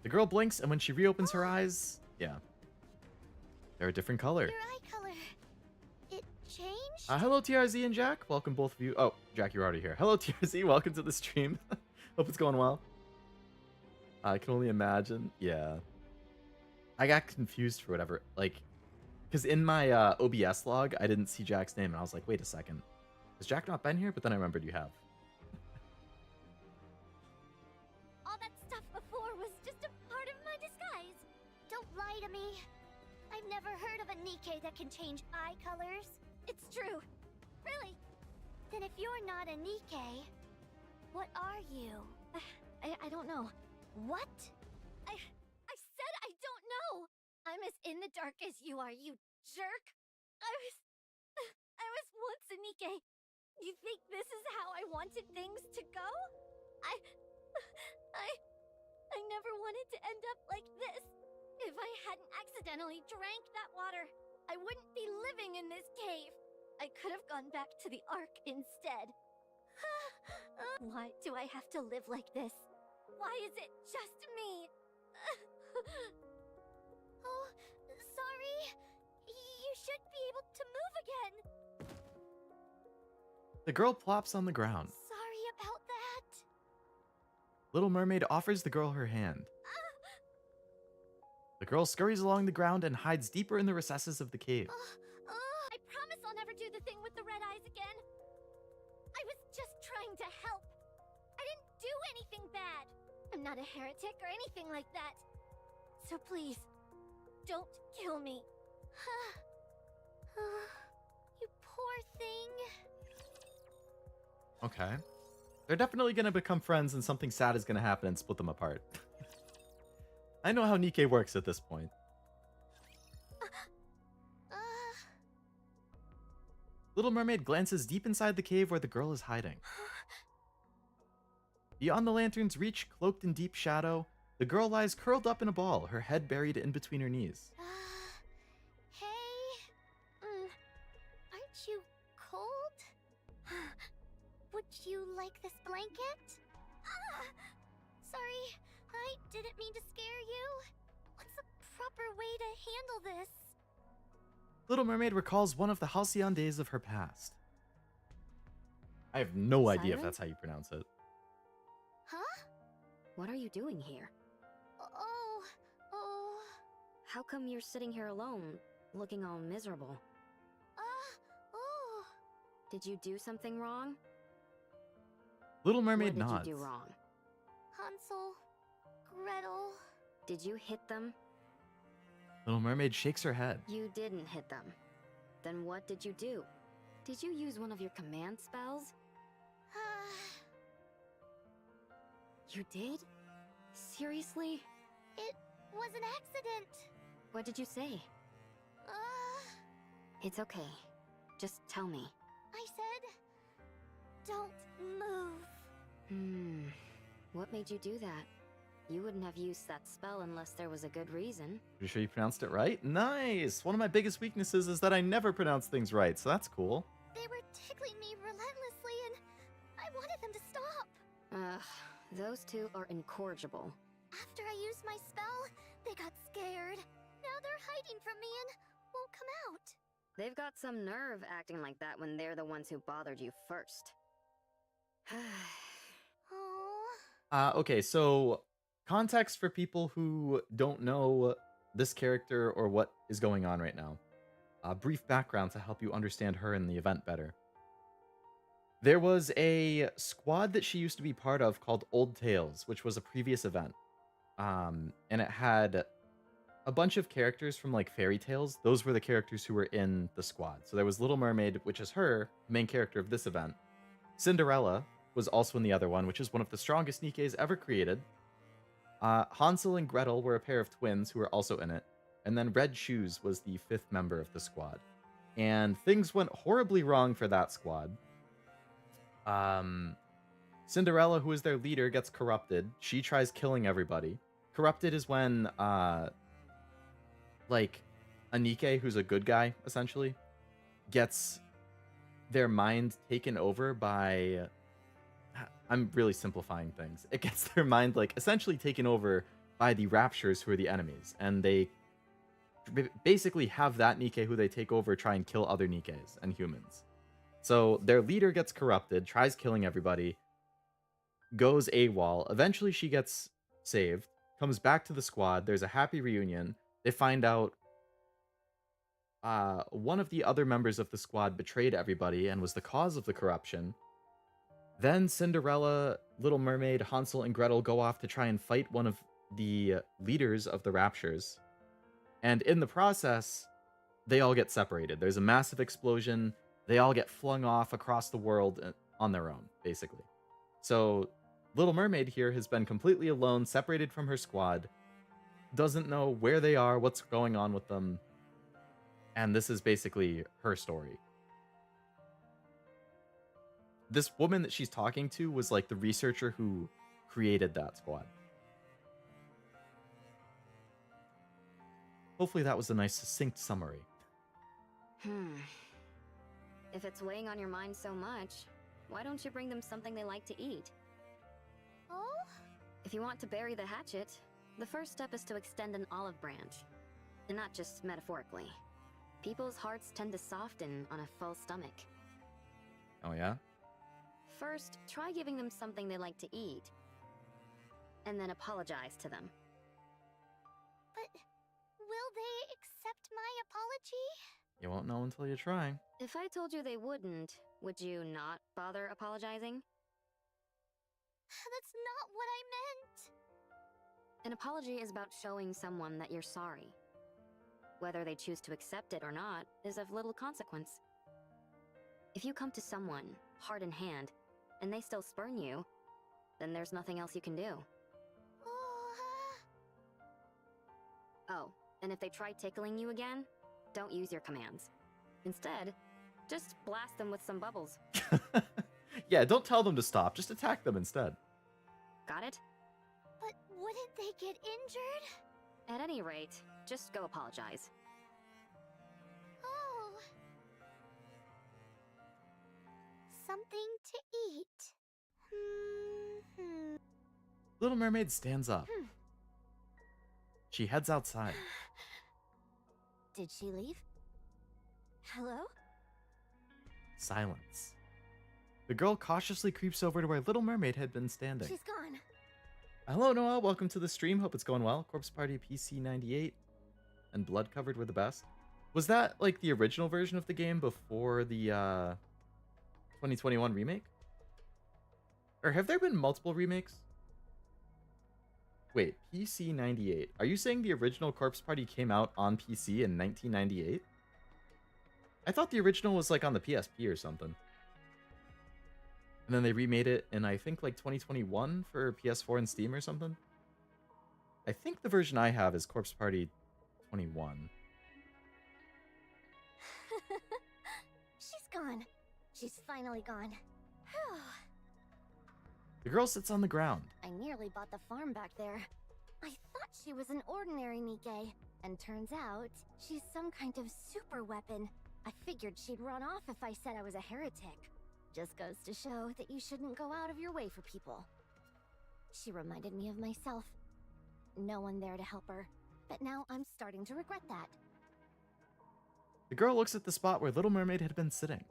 The girl blinks, and when she reopens her eyes, yeah, they're a different color. Your eye color. It changed? Hello, TRZ and Jack. Welcome, both of you. Oh, Jack, you're already here. Hello, TRZ. Welcome to the stream. Hope it's going well. I can only imagine. Yeah. I got confused for whatever. Like, because in my OBS log, I didn't see Jack's name, and I was like, wait a second. Has Jack not been here? But then I remembered you have. All that stuff before was just a part of my disguise. Don't lie to me. I've never heard of a NIKKE that can change eye colors. It's true. Really? Then if you're not a NIKKE, what are you? I don't know. What? I said I don't know! I'm as in the dark as you are, you jerk! I was once a NIKKE. You think this is how I wanted things to go? I never wanted to end up like this. If I hadn't accidentally drank that water, I wouldn't be living in this cave. I could have gone back to the Ark instead. Why do I have to live like this? Why is it just me? Oh, sorry. You should be able to move again. The girl plops on the ground. Sorry about that. Little Mermaid offers the girl her hand. The girl scurries along the ground and hides deeper in the recesses of the cave. I promise I'll never do the thing with the red eyes again. I was just trying to help. I didn't do anything bad. I'm not a heretic or anything like that. So please, don't kill me. You poor thing. Okay. They're definitely going to become friends and something sad is going to happen and split them apart. I know how NIKKE works at this point. Little Mermaid glances deep inside the cave where the girl is hiding. Beyond the lantern's reach, cloaked in deep shadow, the girl lies curled up in a ball, her head buried in between her knees. Hey. Aren't you cold? Would you like this blanket? Sorry, I didn't mean to scare you. What's the proper way to handle this? Little Mermaid recalls one of the halcyon days of her past. I have no idea if Siren? that's how you pronounce it. Huh? What are you doing here? Oh. How come you're sitting here alone, looking all miserable? Oh. Did you do something wrong? Little Mermaid what nods. did you do wrong? Hansel, Gretel. Did you hit them? Little Mermaid shakes her head. You didn't hit them. Then what did you do? Did you use one of your command spells? You did? Seriously? It was an accident. What did you say? It's okay. Just tell me. I said, don't move. What made you do that? You wouldn't have used that spell unless there was a good reason. You sure you pronounced it right? Nice! One of my biggest weaknesses is that I never pronounce things right, so that's cool. They were tickling me relentlessly and I wanted them to stop. Ugh, those two are incorrigible. After I used my spell, they got scared. Now they're hiding from me and won't come out. They've got some nerve acting like that when they're the ones who bothered you first. Oh. Okay, so context for people who don't know this character or what is going on right now. Brief background to help you understand her and the event better. There was a squad that she used to be part of called Old Tales, which was a previous event. And it had a bunch of characters from like fairy tales. Those were the characters who were in the squad. So there was Little Mermaid, which is her main character of this event. Cinderella was also in the other one, which is one of the strongest NIKKEs ever created. Hansel and Gretel were a pair of twins who were also in it. And then Red Shoes was the 5th member of the squad. And things went horribly wrong for that squad. Cinderella, who is their leader, gets corrupted. She tries killing everybody. Corrupted is when, like, a NIKKE, who's a good guy, essentially, gets their mind taken over by... I'm really simplifying things. It gets their mind, like, essentially taken over by the Raptures, who are the enemies, and they basically have that Nikke who they take over try and kill other Nikkes and humans. So their leader gets corrupted, tries killing everybody, goes AWOL. Eventually she gets saved, comes back to the squad. There's a happy reunion. They find out one of the other members of the squad betrayed everybody and was the cause of the corruption. Then Cinderella, Little Mermaid, Hansel, and Gretel go off to try and fight one of the leaders of the Raptures. And in the process, they all get separated. There's a massive explosion. They all get flung off across the world on their own, basically. So Little Mermaid here has been completely alone, separated from her squad, doesn't know where they are, what's going on with them, and this is basically her story. This woman that she's talking to was like the researcher who created that squad. Hopefully that was a nice succinct summary. If it's weighing on your mind so much, why don't you bring them something they like to eat? Oh? If you want to bury the hatchet, the first step is to extend an olive branch. And not just metaphorically. People's hearts tend to soften on a full stomach. Oh yeah? First, try giving them something they like to eat. And then apologize to them. But will they accept my apology? You won't know until you try. If I told you they wouldn't, would you not bother apologizing? That's not what I meant. An apology is about showing someone that you're sorry. Whether they choose to accept it or not is of little consequence. If you come to someone, heart in hand, and they still spurn you, then there's nothing else you can do. Oh, and if they try tickling you again, don't use your commands. Instead, just blast them with some bubbles. Yeah, don't tell them to stop, just attack them instead. Got it? But wouldn't they get injured? At any rate, just go apologize. Oh. Something to eat. Little Mermaid stands up. She heads outside. Did she leave? Hello? Silence. The girl cautiously creeps over to where Little Mermaid had been standing. She's gone. Hello, Noah. Welcome to the stream. Hope it's going well. Corpse Party PC98 and Blood Covered were the best. Was that like the original version of the game before the 2021 remake? Or have there been multiple remakes? Wait, PC98. Are you saying the original Corpse Party came out on PC in 1998? I thought the original was like on the PSP or something. And then they remade it in, I think, like 2021 for PS4 and Steam or something. I think the version I have is Corpse Party 21. She's gone. She's finally gone. Whew. The girl sits on the ground. I nearly bought the farm back there. I thought she was an ordinary Nikke, and turns out she's some kind of super weapon. I figured she'd run off if I said I was a heretic. Just goes to show that you shouldn't go out of your way for people. She reminded me of myself. No one there to help her, but now I'm starting to regret that. The girl looks at the spot where Little Mermaid had been sitting.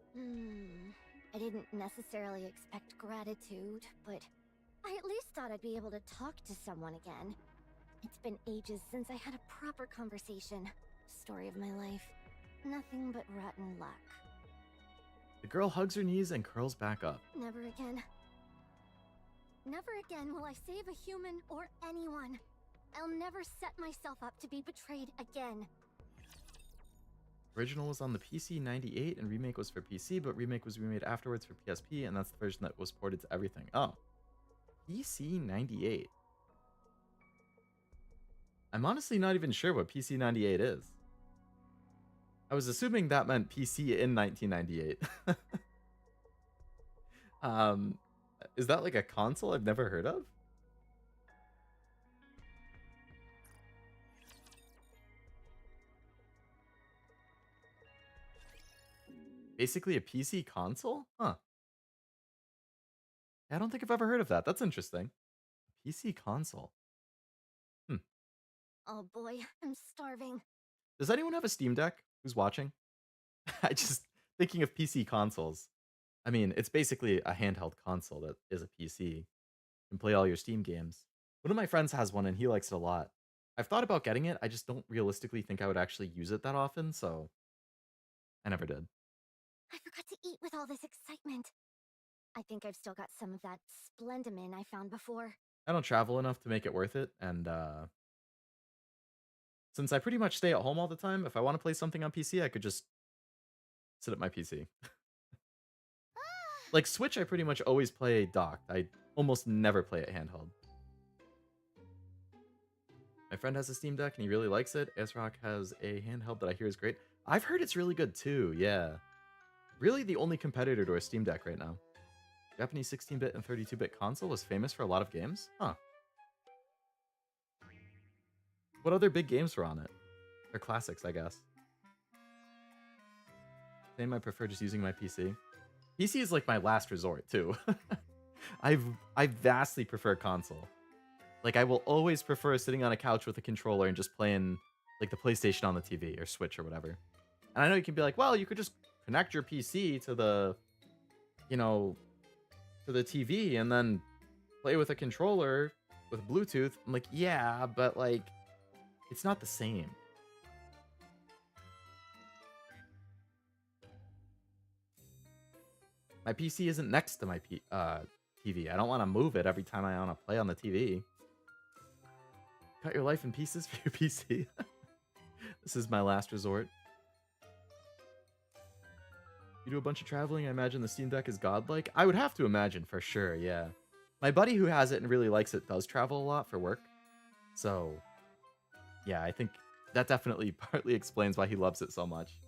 I didn't necessarily expect gratitude, but I at least thought I'd be able to talk to someone again. It's been ages since I had a proper conversation. Story of my life. Nothing but rotten luck. The girl hugs her knees and curls back up. Never again. Never again will I save a human or anyone. I'll never set myself up to be betrayed again. Original was on the PC98 and remake was for PC, but remake was remade afterwards for PSP, and that's the version that was ported to everything. Oh. PC98. I'm honestly not even sure what PC98 is. I was assuming that meant PC in 1998. Is that like a console I've never heard of? Basically a PC console? Huh. I don't think I've ever heard of that. That's interesting. PC console. Oh boy, I'm starving. Does anyone have a Steam Deck who's watching? I just thinking of PC consoles. I mean, it's basically a handheld console that is a PC. You can play all your Steam games. One of my friends has one and he likes it a lot. I've thought about getting it. I just don't realistically think I would actually use it that often, so I never did. I forgot to eat with all this excitement. I think I've still got some of that splendimin I found before. I don't travel enough to make it worth it, and since I pretty much stay at home all the time, if I want to play something on PC, I could just sit at my PC. Like Switch, I pretty much always play docked. I almost never play it handheld. My friend has a Steam Deck and he really likes it. ASRock has a handheld that I hear is great. I've heard it's really good too, yeah. Really the only competitor to a Steam Deck right now. Japanese 16-bit and 32-bit console was famous for a lot of games? Huh. What other big games were on it? They're classics, I guess. Same, I prefer just using my PC. PC is like my last resort too. I vastly prefer console. Like I will always prefer sitting on a couch with a controller and just playing like the PlayStation on the TV or Switch or whatever. And I know you can be like, well, you could just connect your PC to the, you know, to the TV and then play with a controller with Bluetooth. I'm like, yeah, but like, it's not the same. My PC isn't next to my TV. I don't want to move it every time I want to play on the TV. Cut your life in pieces for your PC. This is my last resort. You do a bunch of traveling, I imagine the Steam Deck is godlike. I would have to imagine for sure, yeah. My buddy who has it and really likes it does travel a lot for work. So, yeah, I think that definitely partly explains why he loves it so much.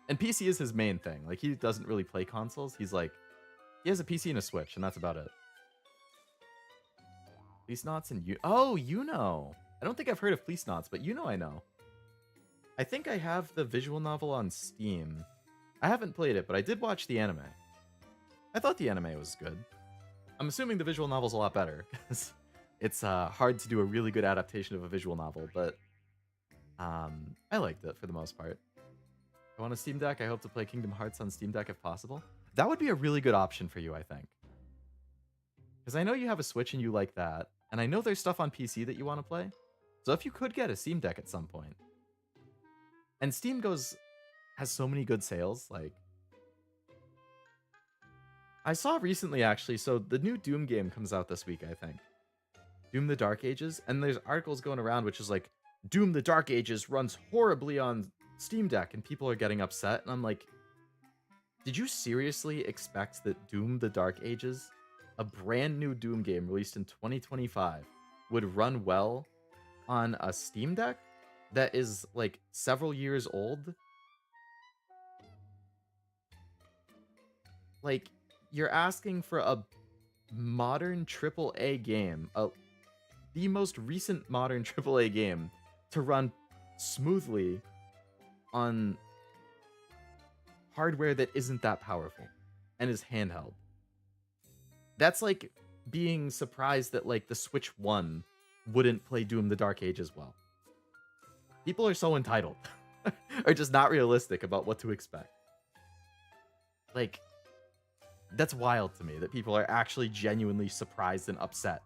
And PC is his main thing. Like, he doesn't really play consoles. He's like, he has a PC and a Switch, and that's about it. Fleece Knots and you know. I don't think I've heard of Fleece Knots, but you know I know. I think I have the visual novel on Steam. I haven't played it, but I did watch the anime. I thought the anime was good. I'm assuming the visual novel's a lot better, because it's hard to do a really good adaptation of a visual novel, but I liked it for the most part. I want a Steam Deck. I hope to play Kingdom Hearts on Steam Deck if possible. That would be a really good option for you, I think. Because I know you have a Switch and you like that, and I know there's stuff on PC that you want to play. So if you could get a Steam Deck at some point. And Steam has so many good sales, like... I saw recently, actually, so the new Doom game comes out this week, I think. Doom the Dark Ages, and there's articles going around which is like, Doom the Dark Ages runs horribly on Steam Deck, and people are getting upset, and I'm like, did you seriously expect that Doom the Dark Ages, a brand new Doom game released in 2025, would run well on a Steam Deck that is like several years old? Like, you're asking for a modern AAA game, the most recent modern AAA game, to run smoothly on hardware that isn't that powerful and is handheld. That's like being surprised that like the Switch 1 wouldn't play Doom the Dark Ages well. People are so entitled, or just not realistic about what to expect. Like, that's wild to me that people are actually genuinely surprised and upset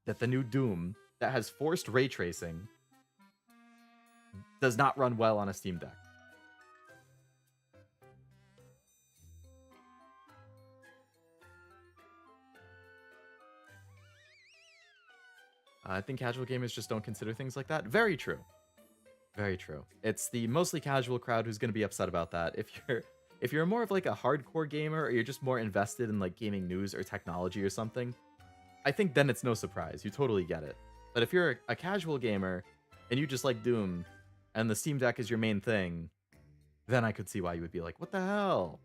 that the new Doom that has forced ray tracing does not run well on a Steam Deck. I think casual gamers just don't consider things like that. Very true. Very true. It's the mostly casual crowd who's going to be upset about that. If you're more of like a hardcore gamer, or you're just more invested in like gaming news or technology or something, I think then it's no surprise. You totally get it. But if you're a casual gamer and you just like Doom and the Steam Deck is your main thing, then I could see why you would be like, what the hell?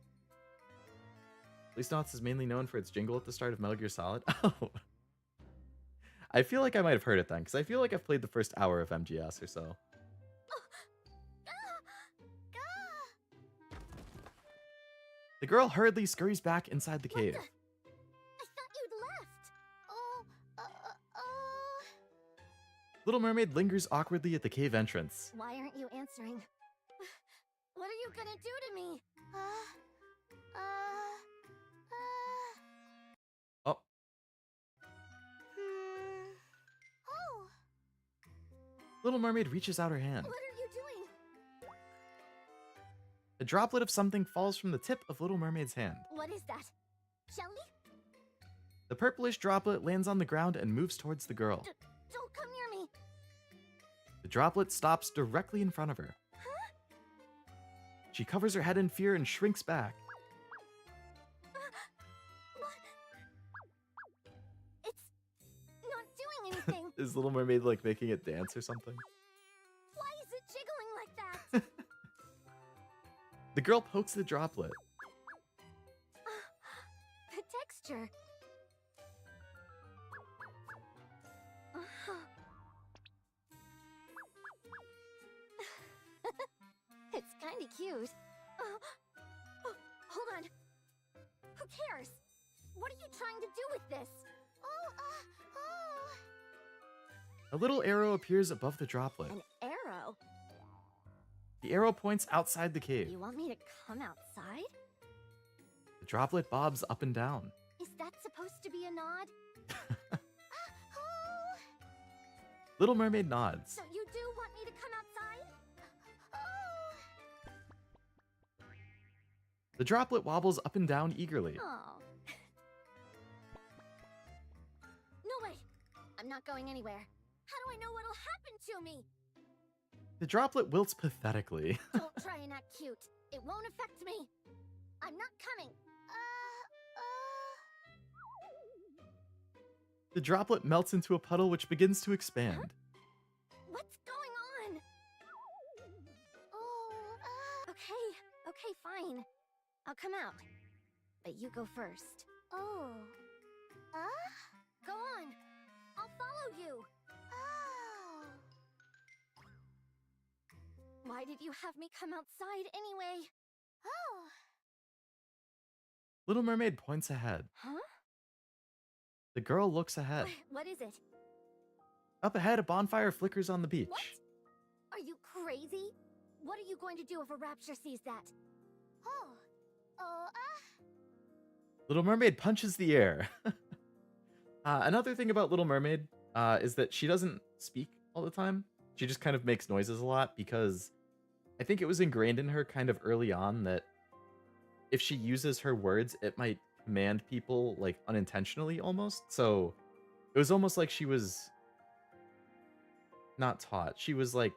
Fleece Knots is mainly known for its jingle at the start of Metal Gear Solid. Oh. I feel like I might have heard it then, because I feel like I've played the first hour of MGS or so. The girl hurriedly scurries back inside the cave. I thought you'd left. Oh, Little Mermaid lingers awkwardly at the cave entrance. Why aren't you answering? What are you gonna do to me? Oh, Oh, Little Mermaid reaches out her hand. what are you doing? A droplet of something falls from the tip of Little Mermaid's hand. What is that? Jelly? The purplish droplet lands on the ground and moves towards the girl. Don't come near me. The droplet stops directly in front of her. She covers her head in fear and shrinks back. What? It's not doing anything. Is Little Mermaid like making it dance or something? Why is it jiggling like that? The girl pokes the droplet. The texture. It's kinda cute. Oh, hold on. Who cares? What are you trying to do with this? A little arrow appears above the droplet. An arrow? The arrow points outside the cave. You want me to come outside? The droplet bobs up and down. Is that supposed to be a nod? Little Mermaid nods. So you do want me to come outside? The droplet wobbles up and down eagerly. Oh. No way! I'm not going anywhere. How do I know what'll happen to me? The droplet wilts pathetically. Don't try and act cute. It won't affect me. I'm not coming. The droplet melts into a puddle which begins to expand. What's going on? Okay, fine. I'll come out. But you go first. Go on. I'll follow you. Why did you have me come outside anyway? Little Mermaid points ahead. Huh? The girl looks ahead. What is it? Up ahead, a bonfire flickers on the beach. What? Are you crazy? What are you going to do if a rapture sees that? Little Mermaid punches the air. Another thing about Little Mermaid is that she doesn't speak all the time. She just kind of makes noises a lot because I think it was ingrained in her kind of early on that if she uses her words, it might command people like unintentionally almost. So it was almost like she was not taught. She was like,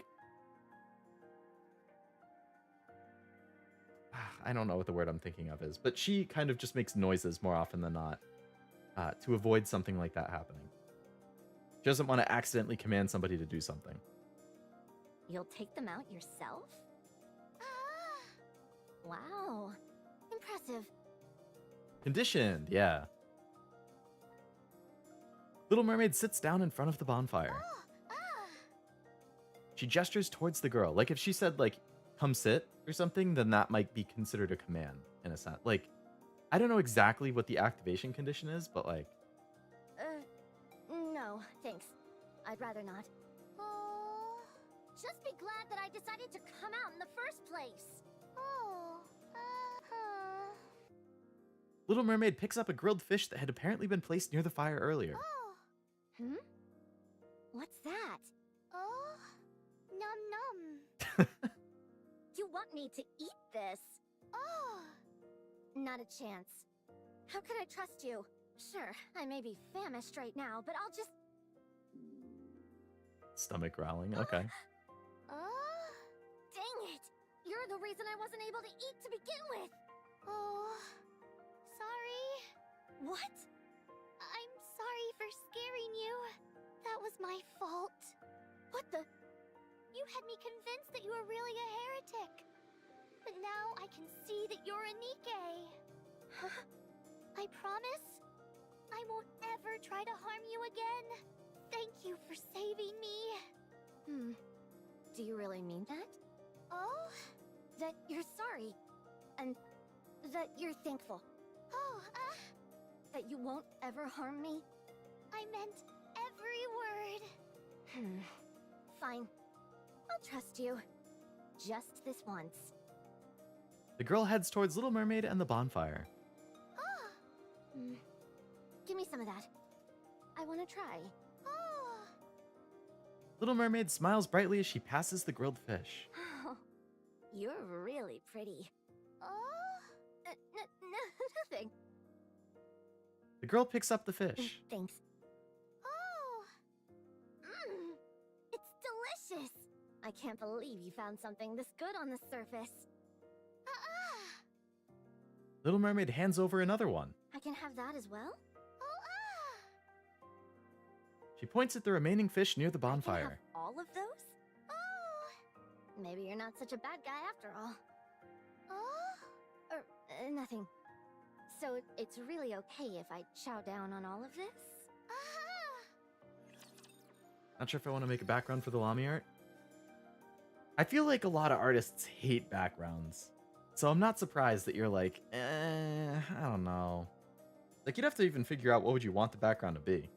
I don't know what the word I'm thinking of is, but she kind of just makes noises more often than not to avoid something like that happening. She doesn't want to accidentally command somebody to do something. You'll take them out yourself? Wow. Impressive. Conditioned, yeah. Little Mermaid sits down in front of the bonfire. She gestures towards the girl. Like if she said like, come sit or something, then that might be considered a command in a sense. Like, I don't know exactly what the activation condition is, but like... No, thanks. I'd rather not. Just be glad that I decided to come out in the first place. Little Mermaid picks up a grilled fish that had apparently been placed near the fire earlier. Hmm? What's that? Num. You want me to eat this? Not a chance. How could I trust you? Sure, I may be famished right now, but I'll just... Stomach growling, okay. Dang it! You're the reason I wasn't able to eat to begin with! Sorry. What? I'm sorry for scaring you. That was my fault. What the? You had me convinced that you were really a heretic. But now I can see that you're a NIKKE. I promise I won't ever try to harm you again. Thank you for saving me. Do you really mean that? That you're sorry. And that you're thankful. That you won't ever harm me? I meant every word. Fine. I'll trust you. Just this once. The girl heads towards Little Mermaid and the bonfire. Hmm. Give me some of that. I want to try. Oh. Little Mermaid smiles brightly as she passes the grilled fish. You're really pretty. Oh. Nothing. The girl picks up the fish. Thanks. Oh. It's delicious. I can't believe you found something this good on the surface. Little Mermaid hands over another one. I can have that as well? She points at the remaining fish near the I can have bonfire. all of those? Oh. Maybe you're not such a bad guy after all. Nothing. So it's really okay if I chow down on all of this? Not sure if I want to make a background for the Lamy art. I feel like a lot of artists hate backgrounds. So I'm not surprised that you're like, I don't know. Like, you'd have to even figure out what would you want the background to be.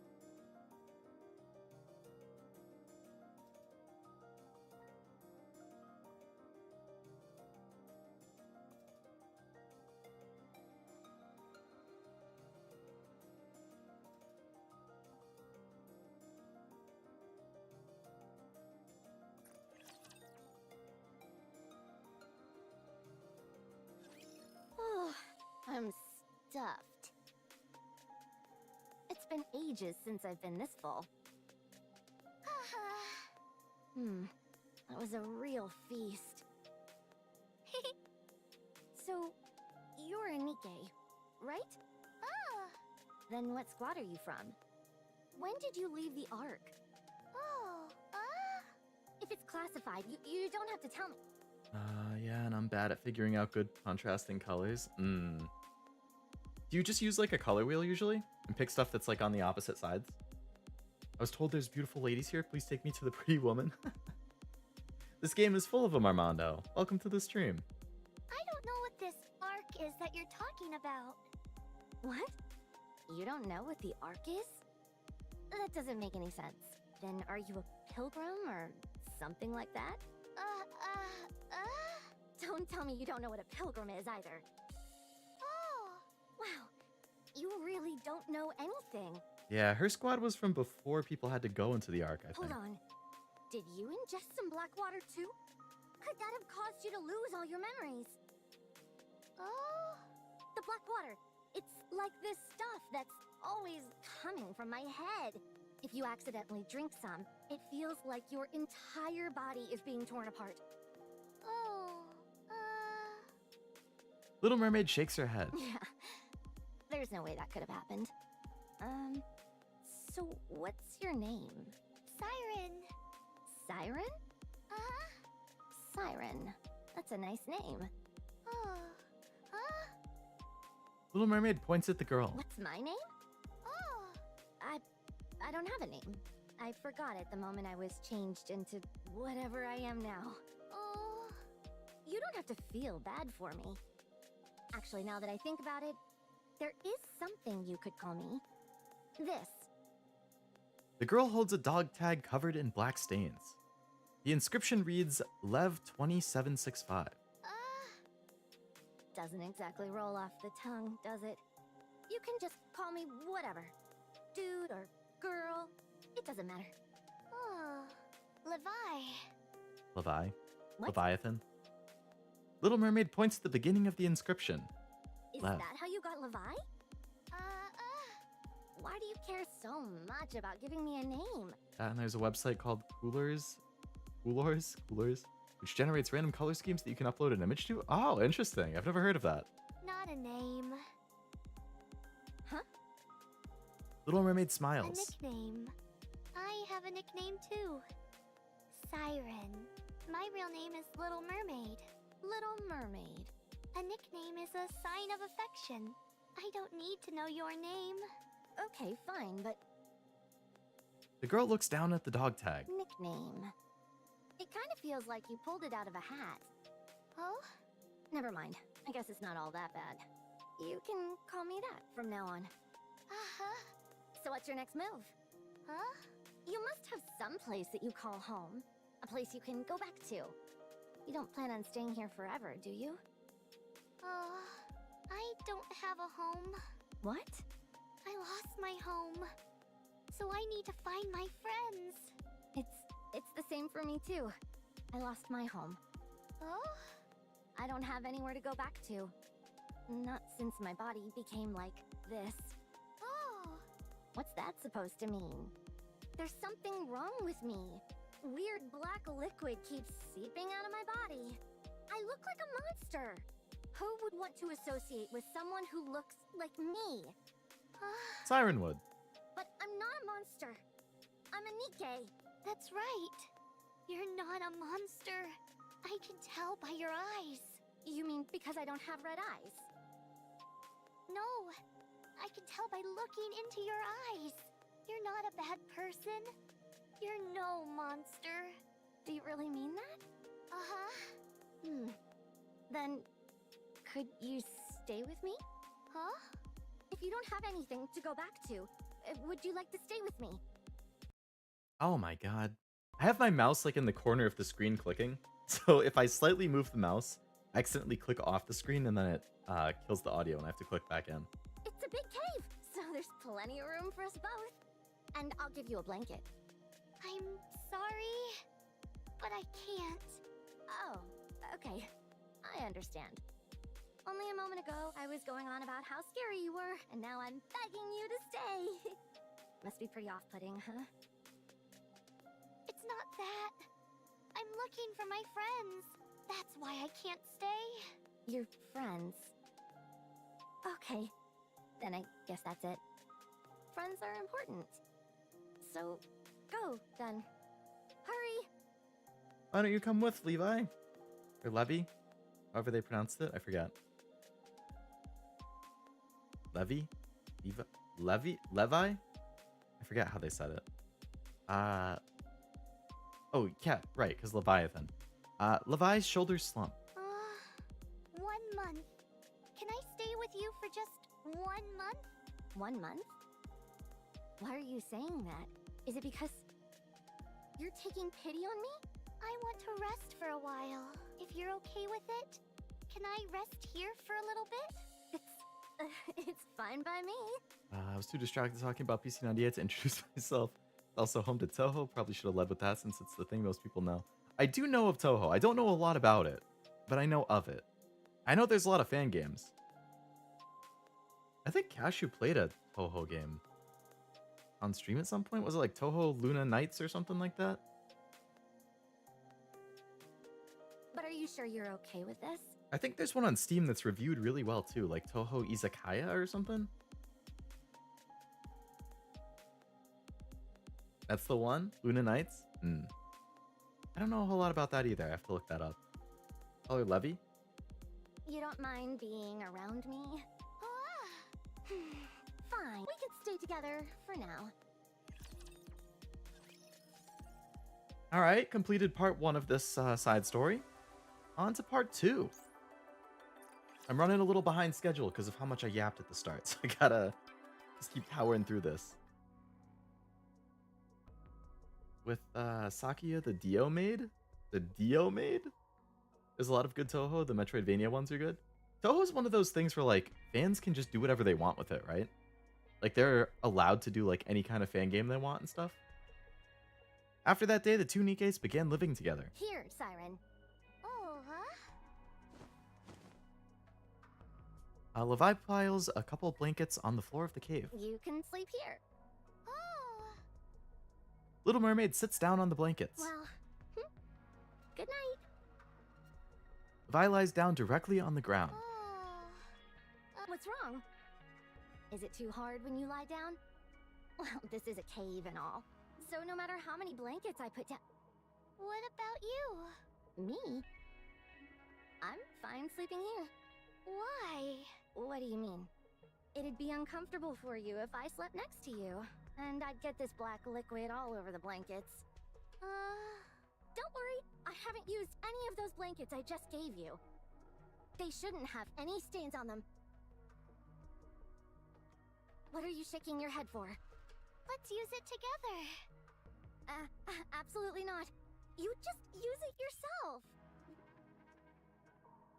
Oh, I'm stuffed. It's been ages since I've been this full. That was a real feast. So, you're a NIKKE, right? Then what squad are you from? When did you leave the Ark? If it's classified, you don't have to tell me. Yeah, and I'm bad at figuring out good contrasting colors. Do you just use like a color wheel usually? And pick stuff that's like on the opposite sides? I was told there's beautiful ladies here. Please take me to the pretty woman. This game is full of them, Armando. Welcome to the stream. I don't know what this arc is that you're talking about. What? You don't know what the Ark is? That doesn't make any sense. Then are you a pilgrim or something like that? Don't tell me you don't know what a pilgrim is either. Oh. Wow, you really don't know anything. Yeah, her squad was from before people had to go into the Ark, I think. Hold on. Did you ingest some black water too? Could that have caused you to lose all your memories? Oh. The black water. It's like this stuff that's always coming from my head. If you accidentally drink some, it feels like your entire body is being torn apart. Oh. Little Mermaid shakes her head. Yeah. There's no way that could have happened. So what's your name? Siren. Siren? Siren. That's a nice name. Oh. Little Mermaid points at the girl. What's my name? Oh. I don't have a name. I forgot it the moment I was changed into whatever I am now. Oh. You don't have to feel bad for me. Actually, now that I think about it, there is something you could call me. This. The girl holds a dog tag covered in black stains. The inscription reads Lev 2765. Doesn't exactly roll off the tongue, does it? You can just call me whatever. Dude or girl. It doesn't matter. Oh. Levi. Levi? What? Leviathan? Little Mermaid points at the beginning of the inscription. Is Lev. that how you got Levi? Why do you care so much about giving me a name? And there's a website called Coolors, which generates random color schemes that you can upload an image to. Oh, interesting. I've never heard of that. Not a name. Huh? Little Mermaid A smiles. nickname. I have a nickname too. Siren. My real name is Little Mermaid. Little Mermaid. A nickname is a sign of affection. I don't need to know your name. Okay, fine, but The girl looks down at the dog tag. nickname. It kind of feels like you pulled it out of a hat. Oh? Never mind. I guess it's not all that bad. You can call me that from now on. So what's your next move? Huh? You must have some place that you call home. A place you can go back to. You don't plan on staying here forever, do you? I don't have a home. What? I lost my home. So I need to find my friends. It's the same for me too. I lost my home. Oh? I don't have anywhere to go back to. Not since my body became like this. Oh. What's that supposed to mean? There's something wrong with me. Weird black liquid keeps seeping out of my body. I look like a monster. Who would want to associate with someone who looks like me? Siren would. But I'm not a monster. I'm a NIKKE. That's right. You're not a monster. I can tell by your eyes. You mean because I don't have red eyes? No, I can tell by looking into your eyes. You're not a bad person. You're no monster. Do you really mean that? Uh-huh. Then, could you stay with me? Huh? If you don't have anything to go back to, would you like to stay with me? Oh my god. I have my mouse like in the corner of the screen clicking. So if I slightly move the mouse, I accidentally click off the screen and then it kills the audio and I have to click back in. It's a big cave, so there's plenty of room for us both. And I'll give you a blanket. I'm sorry, but I can't. Oh, okay. I understand. Only a moment ago, I was going on about how scary you were, and now I'm begging you to stay. Must be pretty off-putting, huh? It's not that. I'm looking for my friends. That's why I can't stay. Your friends. Okay. Then I guess that's it. Friends are important. So, go, then. Hurry! Why don't you come with, Levi? Or Levy? However they pronounced it, I forget. Levy? Levi? Levy? Levi? I forget how they said it. Oh, yeah, right, because Leviathan. Levi's shoulders slump. 1 month. Can I stay with you for just 1 month? 1 month? Why are you saying that? Is it because you're taking pity on me? I want to rest for a while. If you're okay with it, can I rest here for a little bit? It's fine by me. I was too distracted talking about PC98 to introduce myself. Also home to Toho. Probably should have led with that since it's the thing most people know. I do know of Toho. I don't know a lot about it, but I know of it. I know there's a lot of fan games. I think Cashew played a Toho game on stream at some point. Was it like Toho Luna Nights or something like that? But are you sure you're okay with this? I think there's one on Steam that's reviewed really well too, like Toho Izakaya or something. That's the one? Luna Nights? I don't know a whole lot about that either. I have to look that up. Color Levy? You don't mind being around me? Fine, we can stay together for now. Alright, completed part 1 of this side story. On to part 2. I'm running a little behind schedule because of how much I yapped at the start, so I gotta just keep powering through this. With Sakuya the Dio Maid? The Dio Maid? There's a lot of good Toho. The Metroidvania ones are good. Toho's one of those things where like fans can just do whatever they want with it, right? Like they're allowed to do like any kind of fan game they want and stuff. After that day, the two NIKKEs began living together. Here, Siren. Oh, huh? Levi piles a couple of blankets on the floor of the cave. You can sleep here. Oh. Little Mermaid sits down on the blankets. Well, good night. Levi lies down directly on the ground. Oh. What's wrong? Is it too hard when you lie down? Well, this is a cave and all. So no matter how many blankets I put down... What about you? Me? I'm fine sleeping here. Why? What do you mean? It'd be uncomfortable for you if I slept next to you. And I'd get this black liquid all over the blankets. Don't worry, I haven't used any of those blankets I just gave you. They shouldn't have any stains on them. What are you shaking your head for? Let's use it together. Absolutely not. You just use it yourself.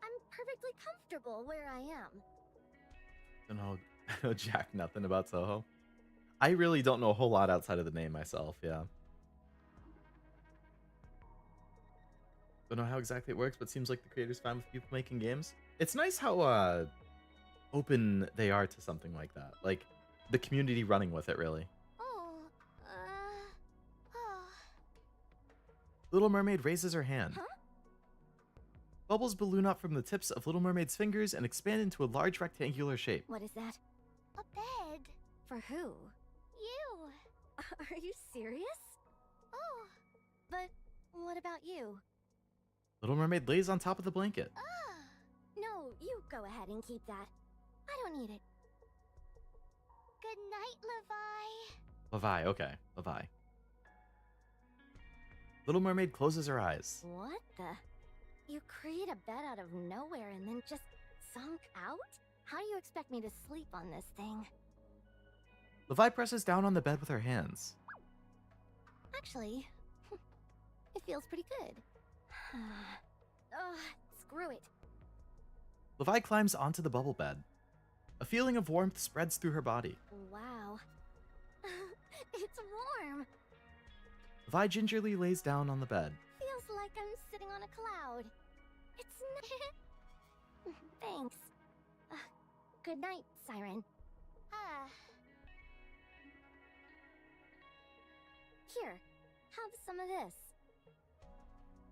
I'm perfectly comfortable where I am. I know jack nothing about Soho. I really don't know a whole lot outside of the name myself, yeah. Don't know how exactly it works, but seems like the creator's fine with people making games. It's nice how open they are to something like that. Like, the community running with it, really. Oh, oh. Little Mermaid raises her hand. Huh? Bubbles balloon up from the tips of Little Mermaid's fingers and expand into a large rectangular shape. What is that? A bed. For who? You. Are you serious? Oh, But what about you? Little Mermaid lays on top of the blanket. No, you go ahead and keep that. I don't need it. good night, Levi. Levi, okay. Levi. Little Mermaid closes her eyes. What the? You create a bed out of nowhere and then just sunk out? How do you expect me to sleep on this thing? Levi presses down on the bed with her hands. Actually, it feels pretty good. Ugh, screw it. Levi climbs onto the bubble bed. A feeling of warmth spreads through her body. Wow. It's warm. Levi gingerly lays down on the bed. Feels like I'm sitting on a cloud. It's Thanks. Good night, Siren. Ah, Here, have some of this.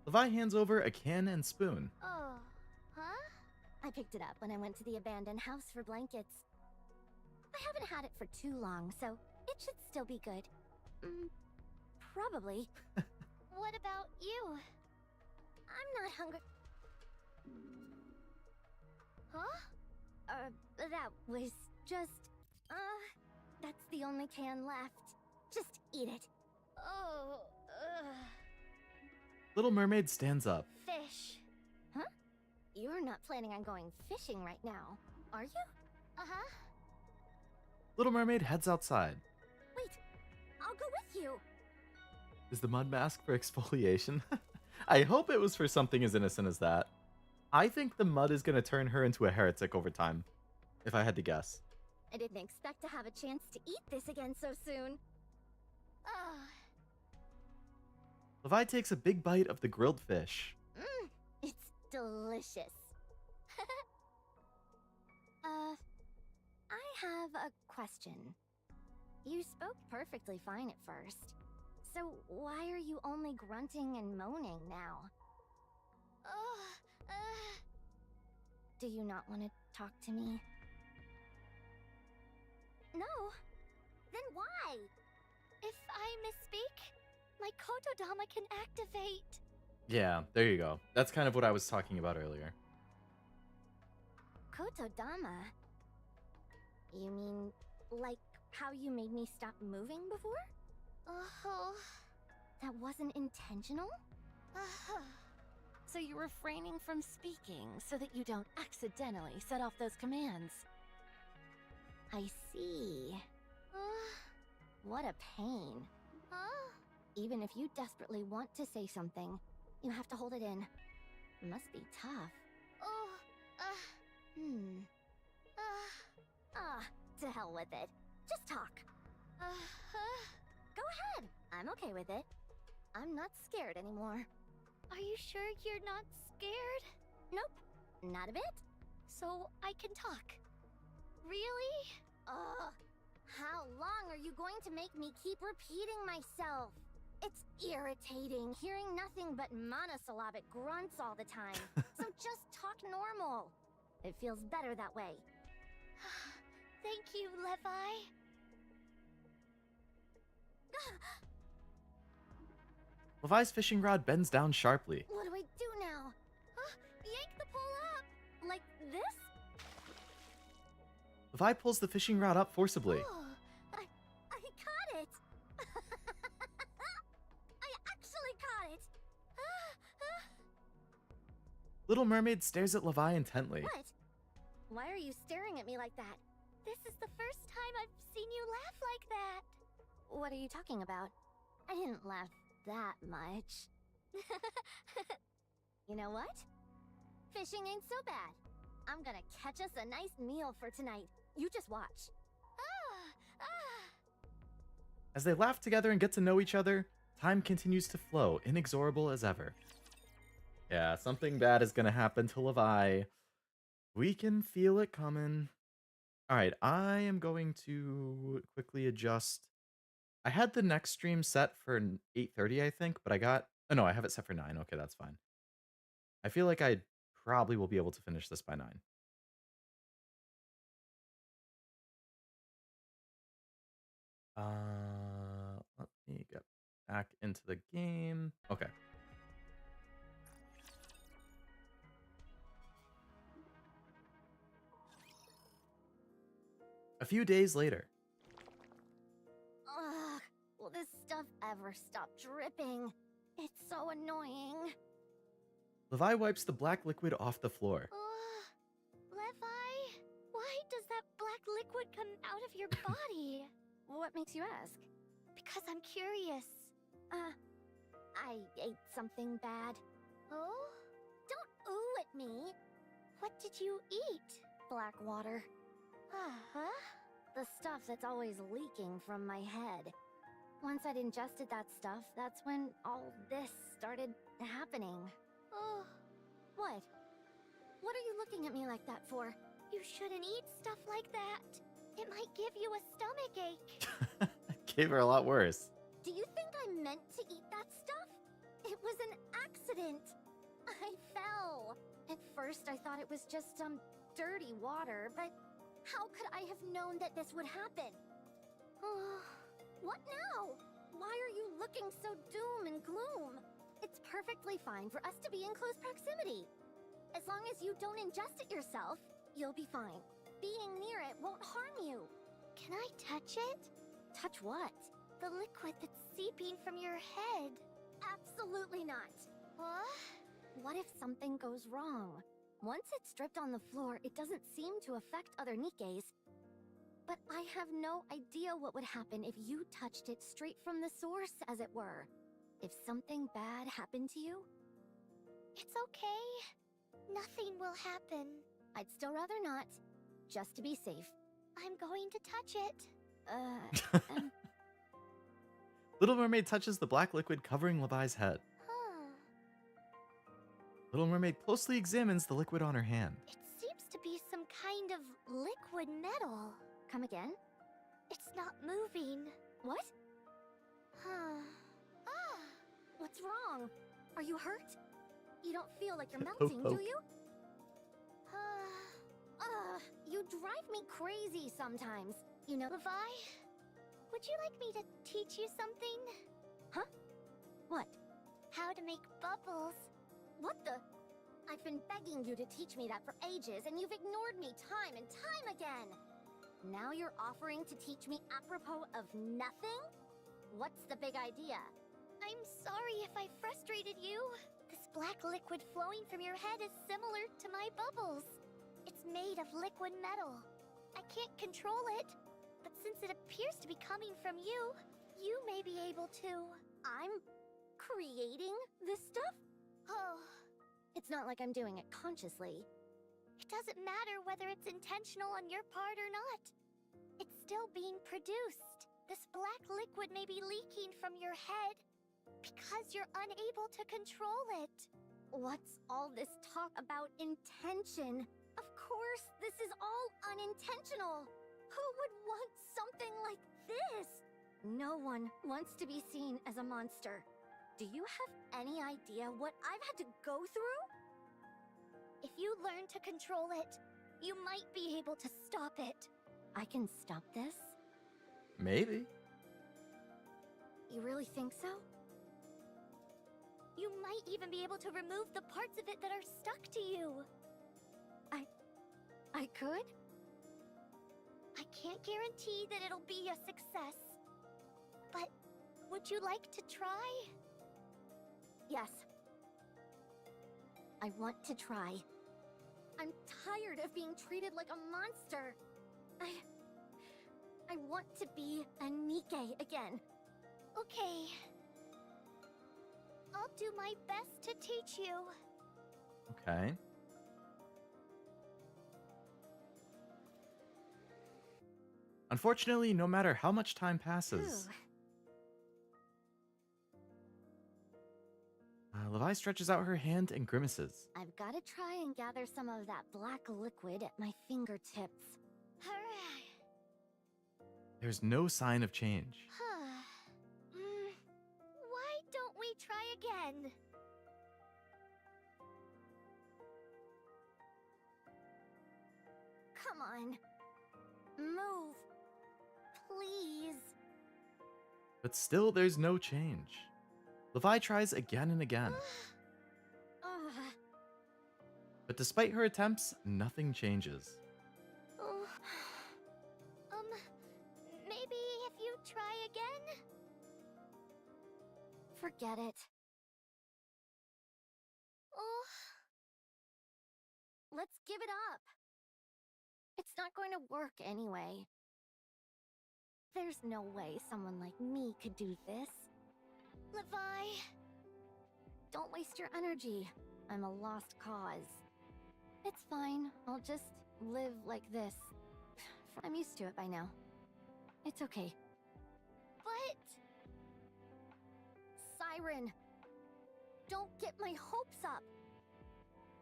Levi hands over a can and spoon. oh, huh? I picked it up when I went to the abandoned house for blankets. I haven't had it for too long, so it should still be good. Probably. What about you? I'm not hungry. Huh? That was just... that's the only can left. Just eat it. Oh, Little Mermaid stands up. fish. You're not planning on going fishing right now, are you? Uh-huh. Little Mermaid heads outside. Wait, I'll go with you. Is the mud mask for exfoliation? I hope it was for something as innocent as that. I think the mud is going to turn her into a heretic over time, if I had to guess. I didn't expect to have a chance to eat this again so soon. Oh, Levi takes a big bite of the grilled fish. It's delicious. I have a question. You spoke perfectly fine at first. So why are you only grunting and moaning now? oh, Do you not want to talk to me? No. Then why? if I misspeak, my Kotodama can activate. Yeah, there you go. That's kind of what I was talking about earlier. Kotodama? You mean, like how you made me stop moving before? Oh, That wasn't intentional? So you're refraining from speaking so that you don't accidentally set off those commands. I see. What a pain. huh? Even if you desperately want to say something, you have to hold it in. Must be tough. Oh, To hell with it. Just talk. Go ahead. I'm okay with it. I'm not scared anymore. Are you sure you're not scared? Nope. Not a bit. So I can talk. Really? How long are you going to make me keep repeating myself? It's irritating hearing nothing but monosyllabic grunts all the time. So just talk normal. It feels better that way. Thank you, Levi. Levi's fishing rod bends down sharply. What do I do now? Yank the pole up. Like this? Levi pulls the fishing rod up forcibly. Oh, I caught it. I actually caught it. Little Mermaid stares at Levi intently. What? Why are you staring at me like that? This is the first time I've seen you laugh like that. What are you talking about? I didn't laugh that much. You know what? Fishing ain't so bad. I'm gonna catch us a nice meal for tonight. You just watch. As they laugh together and get to know each other, time continues to flow, inexorable as ever. Yeah, something bad is gonna happen to Levi. We can feel it coming. Alright, I am going to quickly adjust. I had the next stream set for 8:30, I think, but I got... Oh, no, I have it set for 9. Okay, that's fine. I feel like I probably will be able to finish this by 9. Let me get back into the game. Okay. A few days later. Ugh, will this stuff ever stop dripping? It's so annoying. Levi wipes the black liquid off the floor. Levi, why does that black liquid come out of your body? What makes you ask? Because I'm curious. I ate something bad. Oh? Don't ooh at me. What did you eat? Black water. Uh-huh. The stuff that's always leaking from my head. Once I'd ingested that stuff, that's when all this started happening. Oh, What? What are you looking at me like that for? you shouldn't eat stuff like that. It might give you a stomachache. Gave her a lot worse. Do you think I meant to eat that stuff? It was an accident. I fell. At first, I thought it was just some dirty water, but how could I have known that this would happen? What now? Why are you looking so doom and gloom? It's perfectly fine for us to be in close proximity. As long as you don't ingest it yourself, you'll be fine. Being near it won't harm you. Can I touch it? Touch what? The liquid that's seeping from your head. Absolutely not. What? What if something goes wrong? Once it's dripped on the floor, it doesn't seem to affect other NIKKEs. But I have no idea what would happen if you touched it straight from the source, as it were. If something bad happened to you, It's okay. Nothing will happen. I'd still rather not, just to be safe. I'm going to touch it. Little Mermaid touches the black liquid covering Levi's head. Huh. Little Mermaid closely examines the liquid on her hand. It seems to be some kind of liquid metal. Come again? It's not moving. What? Huh. What's wrong? Are you hurt? You don't feel like you're Poke, melting, do poke. you? You drive me crazy sometimes. You know, Levi, would you like me to teach you something? what? How to make bubbles. What the? I've been begging you to teach me that for ages, and you've ignored me time and time again. Now you're offering to teach me apropos of nothing? What's the big idea? I'm sorry if I frustrated you. This black liquid flowing from your head is similar to my bubbles. It's made of liquid metal. I can't control it, but since it appears to be coming from you, you may be able to. I'm creating this stuff? Oh, It's not like I'm doing it consciously. it doesn't matter whether it's intentional on your part or not. It's still being produced. This black liquid may be leaking from your head because you're unable to control it. What's all this talk about intention? Of course, this is all unintentional. Who would want something like this? No one wants to be seen as a monster. Do you have any idea what I've had to go through? If you learn to control it, you might be able to stop it. I can stop this? Maybe. You really think so? You might even be able to remove the parts of it that are stuck to you. I could? I can't guarantee that it'll be a success. But would you like to try? Yes. I want to try. I'm tired of being treated like a monster. I want to be a NIKKE again. Okay. I'll do my best to teach you. Okay. Unfortunately, no matter how much time passes, Levi stretches out her hand and grimaces. I've got to try and gather some of that black liquid at my fingertips. Hooray! There's no sign of change. Why don't we try again? Come on. Move. Please. But still, there's no change. Levi tries again and again. Ugh. But despite her attempts, nothing changes. Oh. Maybe if you try again? Forget it. Oh. Let's give it up. It's not going to work anyway. There's no way someone like me could do this. Levi. Don't waste your energy. I'm a lost cause. It's fine. I'll just live like this. I'm used to it by now. It's okay. But... Siren! Don't get my hopes up!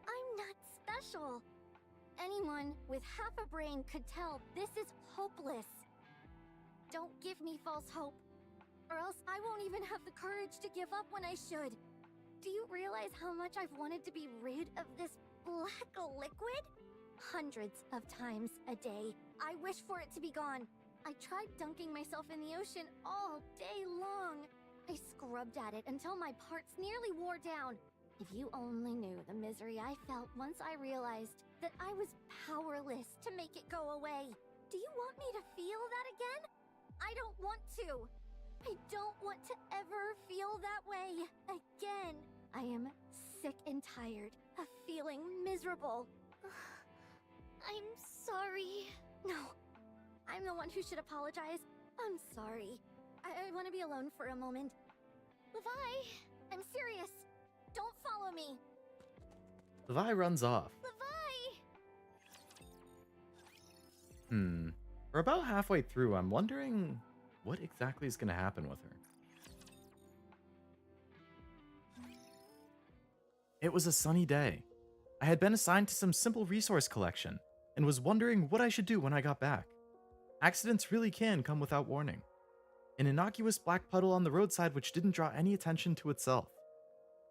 I'm not special! Anyone with half a brain could tell this is hopeless. Don't give me false hope, or else I won't even have the courage to give up when I should. Do you realize how much I've wanted to be rid of this black liquid? Hundreds of times a day. I wish for it to be gone. I tried dunking myself in the ocean all day long. I scrubbed at it until my parts nearly wore down. If you only knew the misery I felt once I realized that I was powerless to make it go away. Do you want me to feel that again? I don't want to. I don't want to ever feel that way again. I am sick and tired of feeling miserable. I'm sorry. No, I'm the one who should apologize. I'm sorry. I want to be alone for a moment. Levi! I'm serious. Don't follow me. Levi runs off. Levi! We're about halfway through. I'm wondering what exactly is going to happen with her. It was a sunny day. I had been assigned to some simple resource collection and was wondering what I should do when I got back. Accidents really can come without warning. An innocuous black puddle on the roadside which didn't draw any attention to itself.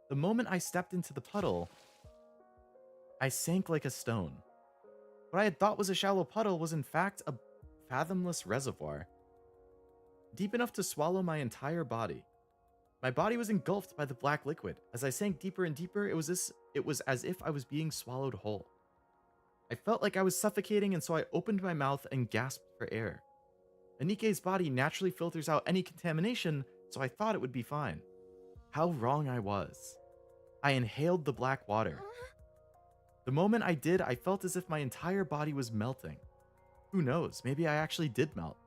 The moment I stepped into the puddle, I sank like a stone. What I had thought was a shallow puddle was in fact a fathomless reservoir, deep enough to swallow my entire body. My body was engulfed by the black liquid. As I sank deeper and deeper, it was as if I was being swallowed whole. I felt like I was suffocating, and so I opened my mouth and gasped for air. NIKKE's body naturally filters out any contamination, so I thought it would be fine. How wrong I was. I inhaled the black water. The moment I did, I felt as if my entire body was melting. Who knows, maybe I actually did melt.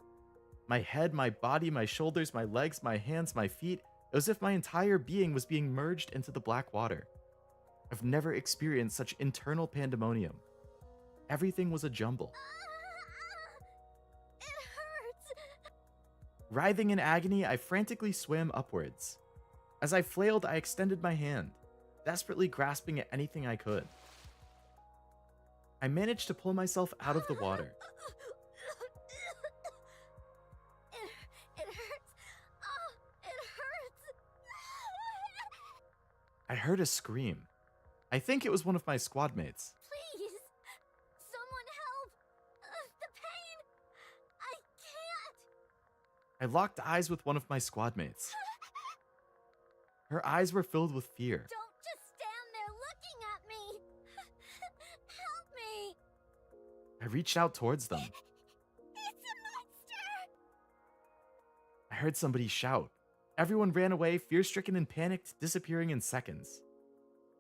My head, my body, my shoulders, my legs, my hands, my feet, it was as if my entire being was being merged into the black water. I've never experienced such internal pandemonium. Everything was a jumble. It hurts! Writhing in agony, I frantically swam upwards. As I flailed, I extended my hand, desperately grasping at anything I could. I managed to pull myself out of the water. It hurts! Oh, it hurts! I heard a scream. I think it was one of my squad mates. Please! Someone help! The pain! I can't! I locked eyes with one of my squad mates. Her eyes were filled with fear. Don't just stand there looking at me! Help me! I reached out towards them. It's a monster! I heard somebody shout. Everyone ran away, fear-stricken and panicked, disappearing in seconds.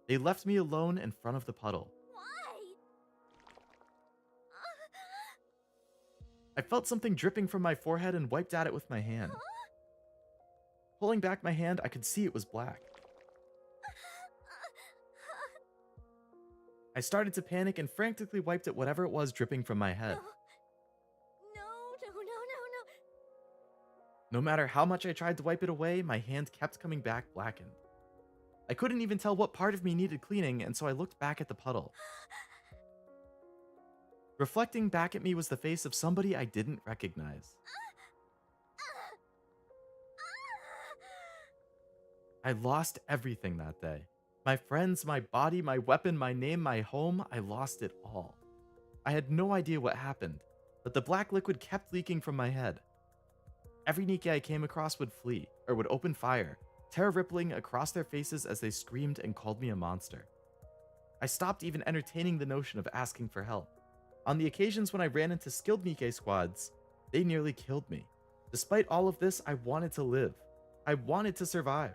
They left me alone in front of the puddle. Why? I felt something dripping from my forehead and wiped at it with my hand. Pulling back my hand, I could see it was black. I started to panic and frantically wiped at whatever it was dripping from my head. No, no, no, no, no. No matter how much I tried to wipe it away, my hand kept coming back blackened. I couldn't even tell what part of me needed cleaning, and so I looked back at the puddle. Reflecting back at me was the face of somebody I didn't recognize. I lost everything that day. My friends, my body, my weapon, my name, my home, I lost it all. I had no idea what happened, but the black liquid kept leaking from my head. Every NIKKE I came across would flee, or would open fire, terror rippling across their faces as they screamed and called me a monster. I stopped even entertaining the notion of asking for help. On the occasions when I ran into skilled NIKKE squads, they nearly killed me. Despite all of this, I wanted to live. I wanted to survive.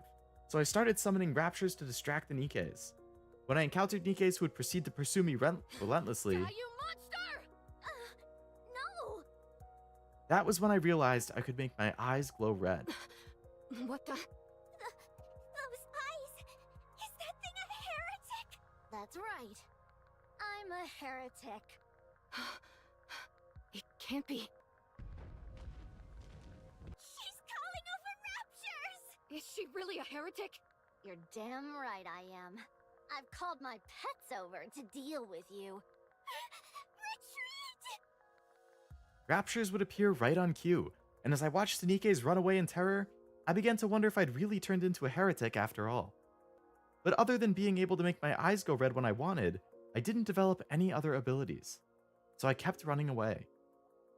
So I started summoning raptures to distract the NIKKEs. When I encountered NIKKEs who would proceed to pursue me relentlessly, Die, you monster! No! that was when I realized I could make my eyes glow red. What the? Those eyes! Is that thing a heretic? That's right. I'm a heretic. It can't be. She's calling over raptures! Is she really a heretic? You're damn right I am. I've called my pets over to deal with you. Retreat! Raptures would appear right on cue, and as I watched the NIKKEs run away in terror, I began to wonder if I'd really turned into a heretic after all. But other than being able to make my eyes go red when I wanted, I didn't develop any other abilities. So I kept running away.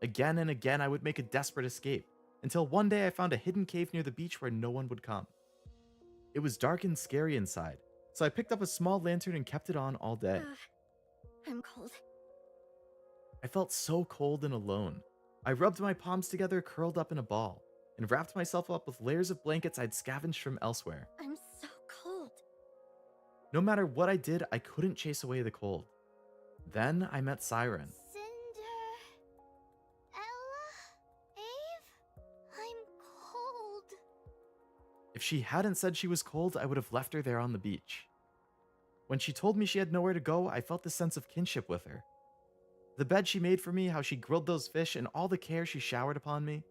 Again and again I would make a desperate escape, until one day I found a hidden cave near the beach where no one would come. It was dark and scary inside, so I picked up a small lantern and kept it on all day. I'm cold. I felt so cold and alone. I rubbed my palms together, curled up in a ball, and wrapped myself up with layers of blankets I'd scavenged from elsewhere. I'm so cold. No matter what I did, I couldn't chase away the cold. Then I met Siren. Cinder... Ella... Ave? I'm cold. If she hadn't said she was cold, I would have left her there on the beach. When she told me she had nowhere to go, I felt this sense of kinship with her. The bed she made for me, how she grilled those fish, and all the care she showered upon me,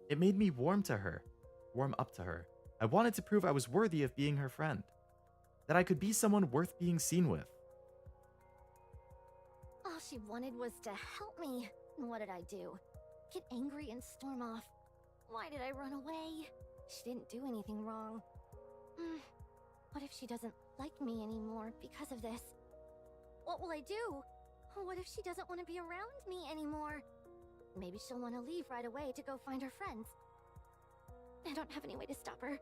it made me warm up to her. I wanted to prove I was worthy of being her friend, that I could be someone worth being seen with. All she wanted was to help me. And what did I do? Get angry and storm off. Why did I run away? She didn't do anything wrong. What if she doesn't like me anymore because of this? What will I do? What if she doesn't want to be around me anymore? Maybe she'll want to leave right away to go find her friends. I don't have any way to stop her.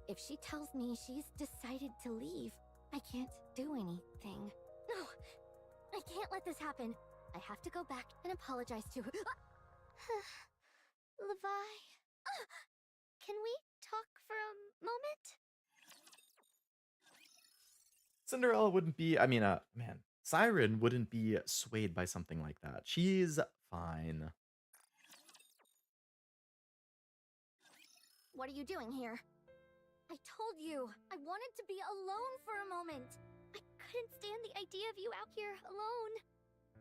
If she tells me she's decided to leave, I can't do anything. No, I can't let this happen. I have to go back and apologize to her. Levi... Can we talk for a moment? Cinderella wouldn't be, Siren wouldn't be swayed by something like that. She's fine. What are you doing here? I told you, I wanted to be alone for a moment. I couldn't stand the idea of you out here alone.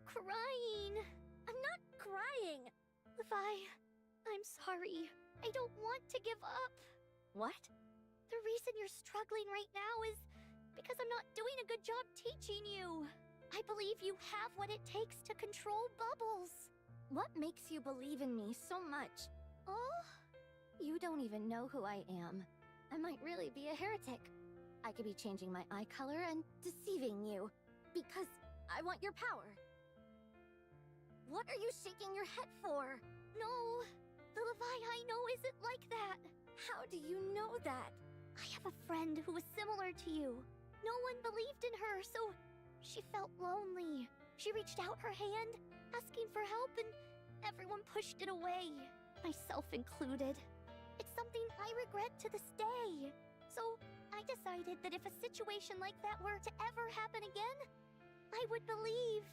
Crying. I'm not crying. Levi, I'm sorry. I don't want to give up. What? The reason you're struggling right now is because I'm not doing a good job teaching you. I believe you have what it takes to control bubbles. What makes you believe in me so much? Oh? You don't even know who I am. I might really be a heretic. I could be changing my eye color and deceiving you. Because I want your power. What are you shaking your head for? No, the Levi I know isn't like that. How do you know that? I have a friend who was similar to you. No one believed in her, so she felt lonely. She reached out her hand, asking for help, and everyone pushed it away, myself included. It's something I regret to this day. So I decided that if a situation like that were to ever happen again, I would believe.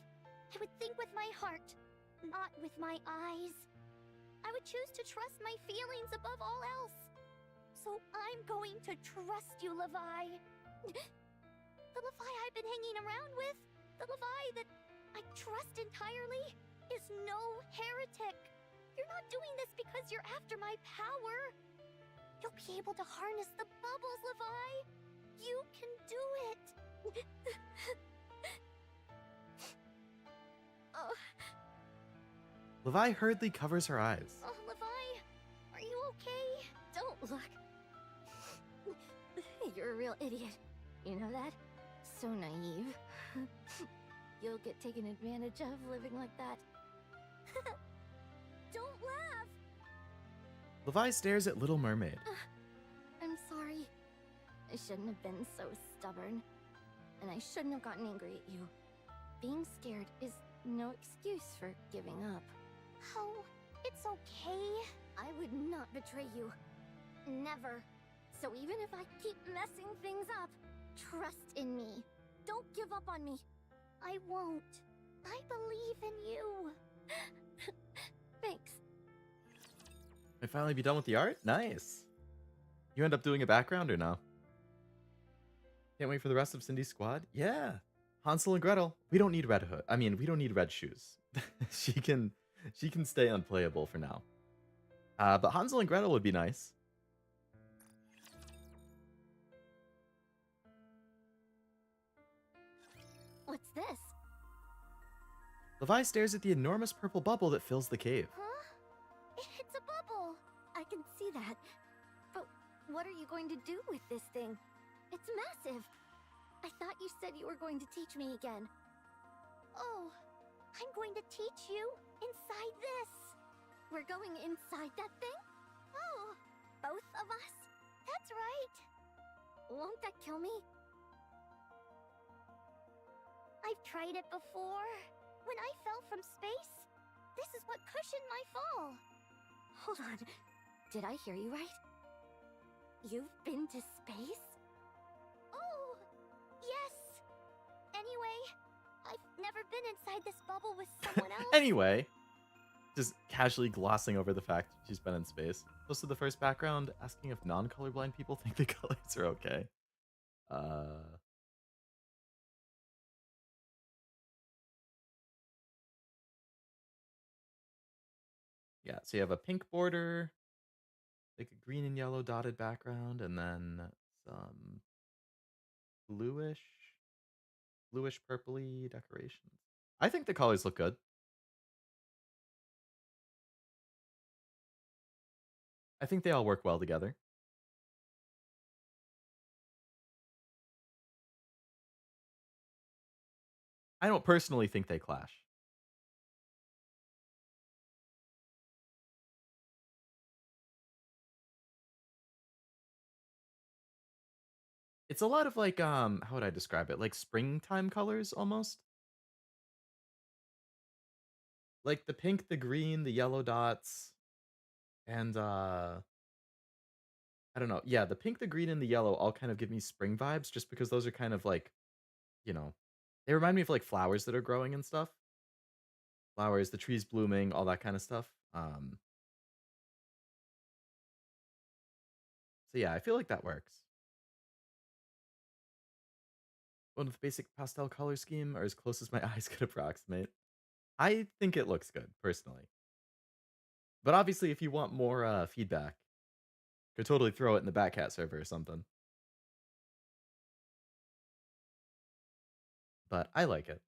I would think with my heart, not with my eyes. I would choose to trust my feelings above all else. So I'm going to trust you, Levi. The Levi I've been hanging around with, The Levi that I trust entirely is no heretic. You're not doing this because you're after my power. You'll be able to harness the bubbles, Levi. You can do it. Oh, Levi hurriedly covers her eyes. oh, Levi, are you okay? Don't look. You're a real idiot. You know that? So naive. You'll get taken advantage of living like that. Don't laugh. Levi stares at Little Mermaid. I'm sorry. I shouldn't have been so stubborn. And I shouldn't have gotten angry at you. Being scared is no excuse for giving up. Oh, it's okay. I would not betray you. Never. So even if I keep messing things up, trust in me. Don't give up on me. I won't. I believe in you. Thanks. Can I finally be done with the art? Nice. You end up doing a background or no? Can't wait for the rest of Cindy's squad? Yeah. Hansel and Gretel. We don't need red hood. I mean, we don't need red shoes. she can stay unplayable for now. But Hansel and Gretel would be nice. What's this? Levi stares at the enormous purple bubble that fills the cave. Huh? It's a bubble. I can see that. But what are you going to do with this thing? It's massive. I thought you said you were going to teach me again. Oh, I'm going to teach you inside this. We're going inside that thing? Oh, Both of us? that's right. Won't that kill me? I've tried it before. When I fell from space, this is what cushioned my fall. Hold on. Did I hear you right? You've been to space? Oh, yes. Anyway, I've never been inside this bubble with someone else. Anyway, just casually glossing over the fact she's been in space. Posted the first background asking if non-colorblind people think the colors are okay. Yeah, so you have a pink border, like a green and yellow dotted background, and then some bluish purpley decorations. I think the colors look good. I think they all work well together. I don't personally think they clash. It's a lot of like how would I describe it? Like springtime colors almost. Like the pink, the green, the yellow dots, and I don't know. Yeah, the pink, the green, and the yellow all kind of give me spring vibes just because those are kind of like, you know, they remind me of like flowers that are growing and stuff. Flowers, the trees blooming, all that kind of stuff. So yeah, I feel like that works. One with the basic pastel color scheme, or as close as my eyes could approximate. I think it looks good, personally. But obviously, if you want more feedback, could totally throw it in the Batcat server or something. But I like it.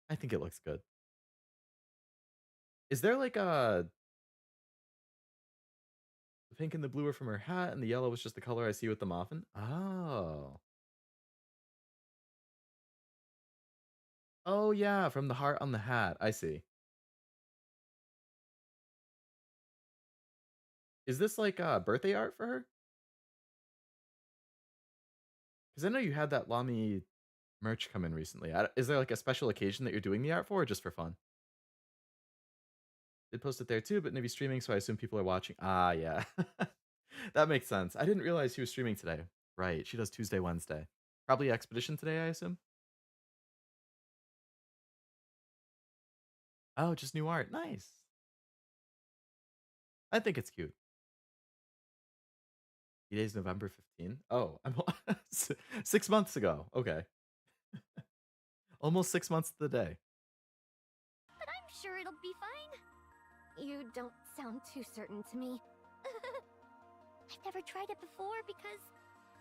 I think it looks good. Is there like the pink and the blue are from her hat, and the yellow was just the color I see with them often? Oh. Oh yeah, from the heart on the hat. I see. Is this like birthday art for her? Because I know you had that Lamy merch come in recently. Is there like a special occasion that you're doing the art for, or just for fun? Did post it there too, but maybe streaming, so I assume people are watching. Ah, yeah. That makes sense. I didn't realize she was streaming today. Right, she does Tuesday, Wednesday. Probably Expedition today, I assume? Oh, just new art. Nice. I think it's cute. Today's November 15th. Oh, I'm 6 months ago. Okay. Almost 6 months to the day. But I'm sure it'll be fine. You don't sound too certain to me. I've never tried it before because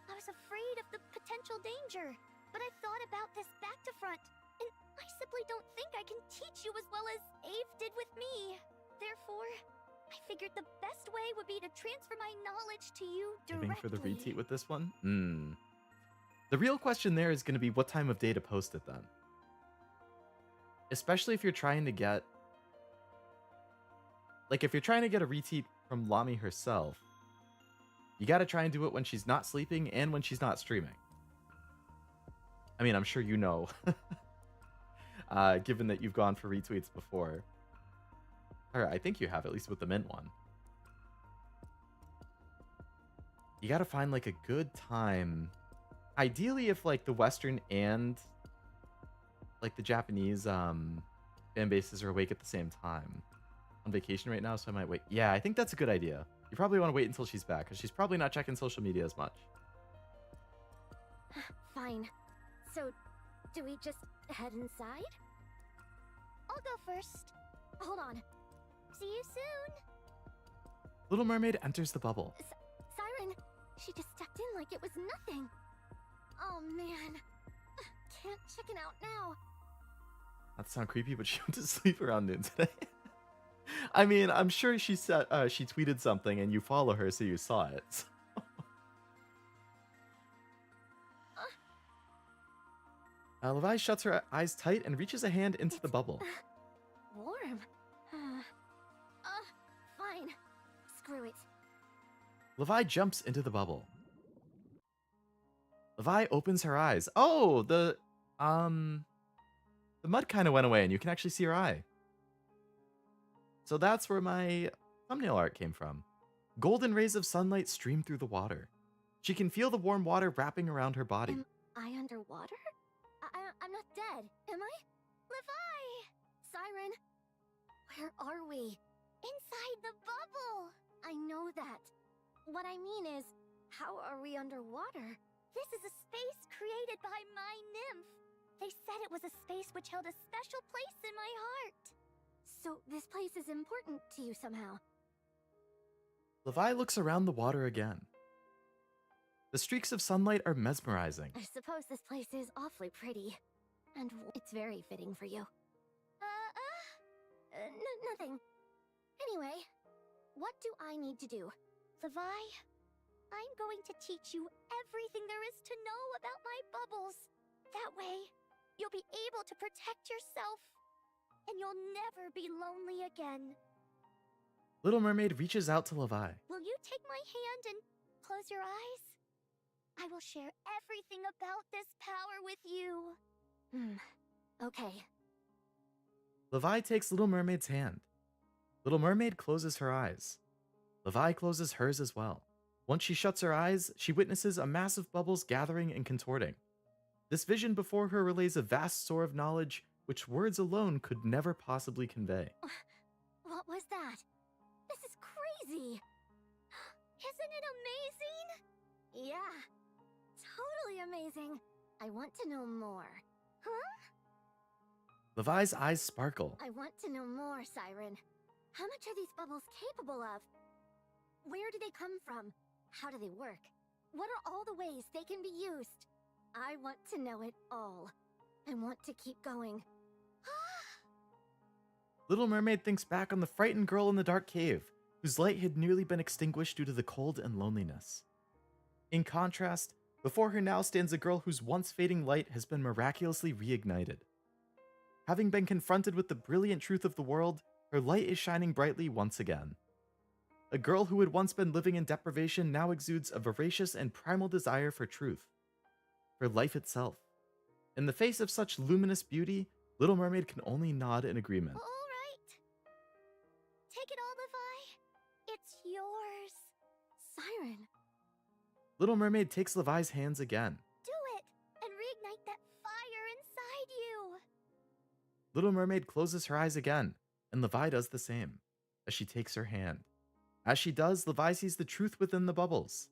I was afraid of the potential danger. But I've thought about this back to front, and I simply don't think I can teach you as well as Ave did with me. Therefore, I figured the best way would be to transfer my knowledge to you directly. Aiming for the retweet with this one? The real question there is going to be what time of day to post it then. Especially if you're trying to get... Like, if you're trying to get a retweet from Lami herself, you got to try and do it when she's not sleeping and when she's not streaming. I mean, I'm sure you know, given that you've gone for retweets before. Or I think you have, at least with the mint one. You got to find, like, a good time. Ideally, if, like, the Western and, like, the Japanese fan bases are awake at the same time. On vacation right now, so I might wait. Yeah, I think that's a good idea. You probably want to wait until she's back, because she's probably not checking social media as much. Fine. So, do we just head inside? I'll go first. Hold on. See you soon. Little Mermaid enters the bubble. Siren, she just stepped in like it was nothing. Oh man. Can't chicken out now. Not to sound creepy, but she went to sleep around noon today. I mean, I'm sure she said she tweeted something and you follow her, so you saw it. So. Levi shuts her eyes tight and reaches a hand into the bubble. Warm. Fine. Screw it. Levi jumps into the bubble. Levi opens her eyes. Oh, the mud kind of went away and you can actually see her eye. So that's where my thumbnail art came from. Golden rays of sunlight stream through the water. She can feel the warm water wrapping around her body. Am I underwater? I'm not dead, am I? Levi! Siren, where are we? Inside the bubble! I know that. What I mean is, how are we underwater? This is a space created by my nymph. They said it was a space which held a special place in my heart. So this place is important to you somehow. Levi looks around the water again. The streaks of sunlight are mesmerizing. I suppose this place is awfully pretty. And it's very fitting for you. Nothing. Anyway, what do I need to do? Levi, I'm going to teach you everything there is to know about my bubbles. That way, you'll be able to protect yourself. And you'll never be lonely again. Little Mermaid reaches out to Levi. Will you take my hand and close your eyes? I will share everything about this power with you. Okay. Levi takes Little Mermaid's hand. Little Mermaid closes her eyes. Levi closes hers as well. Once she shuts her eyes, she witnesses a mass of bubbles gathering and contorting. This vision before her relays a vast store of knowledge which words alone could never possibly convey. What was that? This is crazy! Isn't it amazing? Yeah, totally amazing. I want to know more. Huh? Levi's eyes sparkle. I want to know more, Siren. How much are these bubbles capable of? Where do they come from? How do they work? What are all the ways they can be used? I want to know it all. I want to keep going. Little Mermaid thinks back on the frightened girl in the dark cave, whose light had nearly been extinguished due to the cold and loneliness. In contrast, before her now stands a girl whose once fading light has been miraculously reignited. Having been confronted with the brilliant truth of the world, her light is shining brightly once again. A girl who had once been living in deprivation now exudes a voracious and primal desire for truth, for life itself. In the face of such luminous beauty, Little Mermaid can only nod in agreement. All right. Take it all, Levi. It's yours. Siren. Little Mermaid takes Levi's hands again. Do it and reignite that fire inside you. Little Mermaid closes her eyes again, and Levi does the same, as she takes her hand. As she does, Levi sees the truth within the bubbles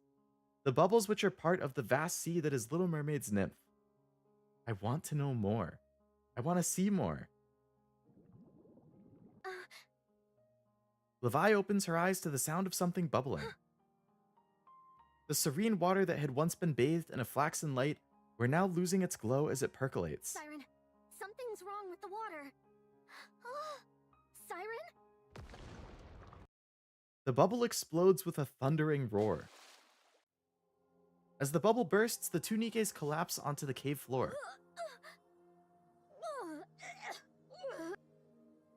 which are part of the vast sea that is Little Mermaid's nymph. I want to know more. I want to see more. Uh, Levi opens her eyes to the sound of something bubbling. The serene water that had once been bathed in a flaxen light were now losing its glow as it percolates. Siren, something's wrong with the water. Siren? The bubble explodes with a thundering roar. As the bubble bursts, the two Nikkes collapse onto the cave floor.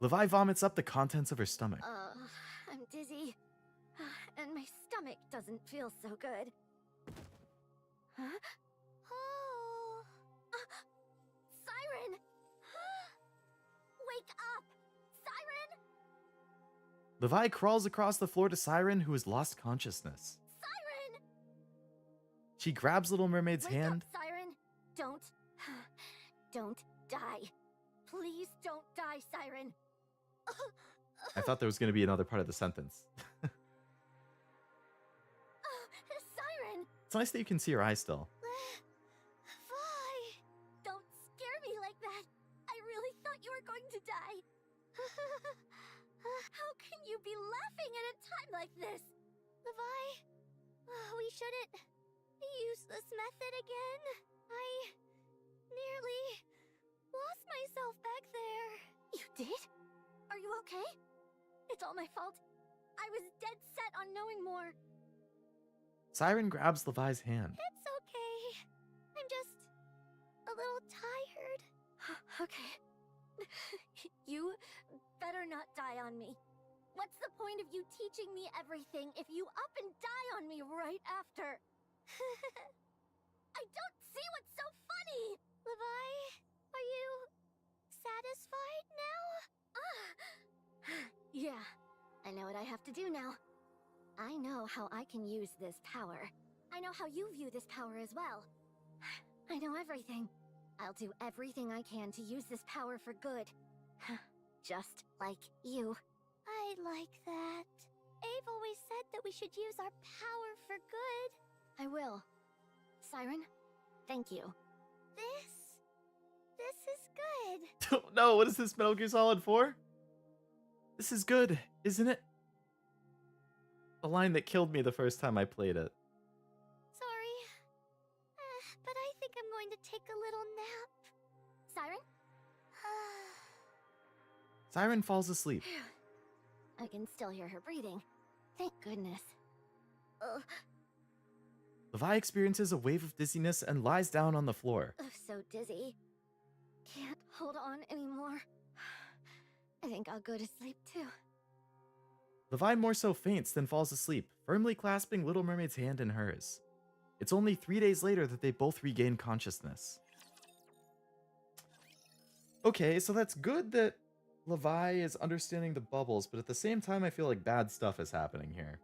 Levi vomits up the contents of her stomach. I'm dizzy. And my stomach doesn't feel so good. Huh? Oh. Siren! Wake up! Siren! Levi crawls across the floor to Siren, who has lost consciousness. Siren! She grabs Little Mermaid's Wake hand. up, Siren! Don't die. Please don't die, Siren. I thought there was going to be another part of the sentence. Siren! It's nice that you can see her eyes still. Vi! Don't scare me like that. I really thought you were going to die. How can you be laughing at a time like this? Levi, we shouldn't use this method again. I nearly lost myself back there. You did? Are you okay? It's all my fault. I was dead set on knowing more. Siren grabs Levi's hand. It's okay. I'm just a little tired. Okay. You better not die on me. What's the point of you teaching me everything if you up and die on me right after? I don't see what's so funny! Levi, are you satisfied now? Yeah, I know what I have to do now. I know how I can use this power. I know how you view this power as well. I know everything. I'll do everything I can to use this power for good. Just like you. I like that. Ave always said that we should use our power for good. I will. Siren, thank you. This is good. No, what is this Metal Gear Solid 4? This is good, isn't it? The line that killed me the first time I played it. Sorry. But I think I'm going to take a little nap. Siren? Siren falls asleep. I can still hear her breathing. Thank goodness. Levi experiences a wave of dizziness and lies down on the floor. So dizzy. Can't hold on anymore. I think I'll go to sleep too. Levi more so faints than falls asleep, firmly clasping Little Mermaid's hand in hers. It's only 3 days later that they both regain consciousness. Okay, so that's good that Levi is understanding the bubbles, but at the same time I feel like bad stuff is happening here.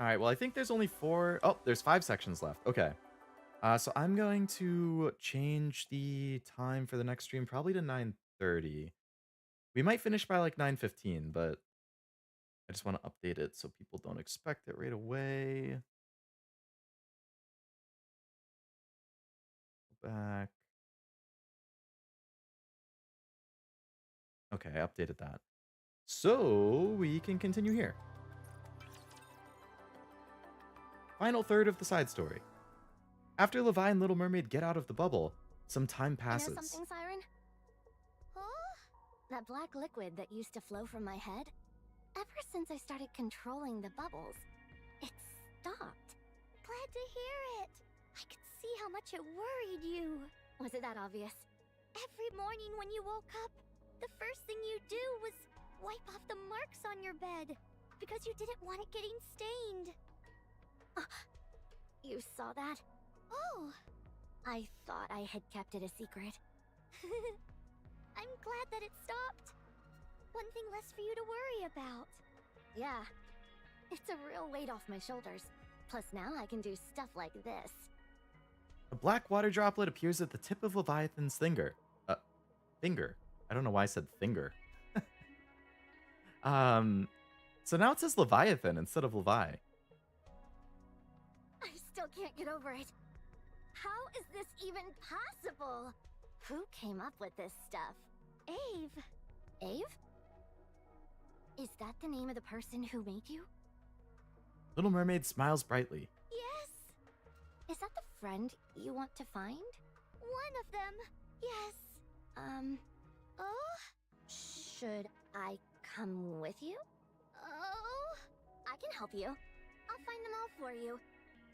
Alright, well I think there's only 4... Oh, there's 5 sections left. Okay. So I'm going to change the time for the next stream probably to 9:30. We might finish by like 9:15, but I just want to update it so people don't expect it right away. Go back. Okay, I updated that. So we can continue here. Final third of the side story. After Levi and Little Mermaid get out of the bubble, some time passes. You know something, Siren? Huh? That black liquid that used to flow from my head? Ever since I started controlling the bubbles, it stopped. Glad to hear it. I could see how much it worried you. Was it that obvious? Every morning when you woke up, the first thing you do was wipe off the marks on your bed because you didn't want it getting stained. You saw that? Oh, I thought I had kept it a secret. I'm glad that it stopped. One thing less for you to worry about. Yeah, it's a real weight off my shoulders. Plus now I can do stuff like this. A black water droplet appears at the tip of Leviathan's finger. Finger. I don't know why I said finger. So now it says Leviathan instead of Levi. I still can't get over it. How is this even possible? Who came up with this stuff? Ave. Ave? Is that the name of the person who made you? Little Mermaid smiles brightly. Yes. Is that the friend you want to find? One of them. Yes. Oh? Should I come with you? Oh, I can help you. I'll find them all for you.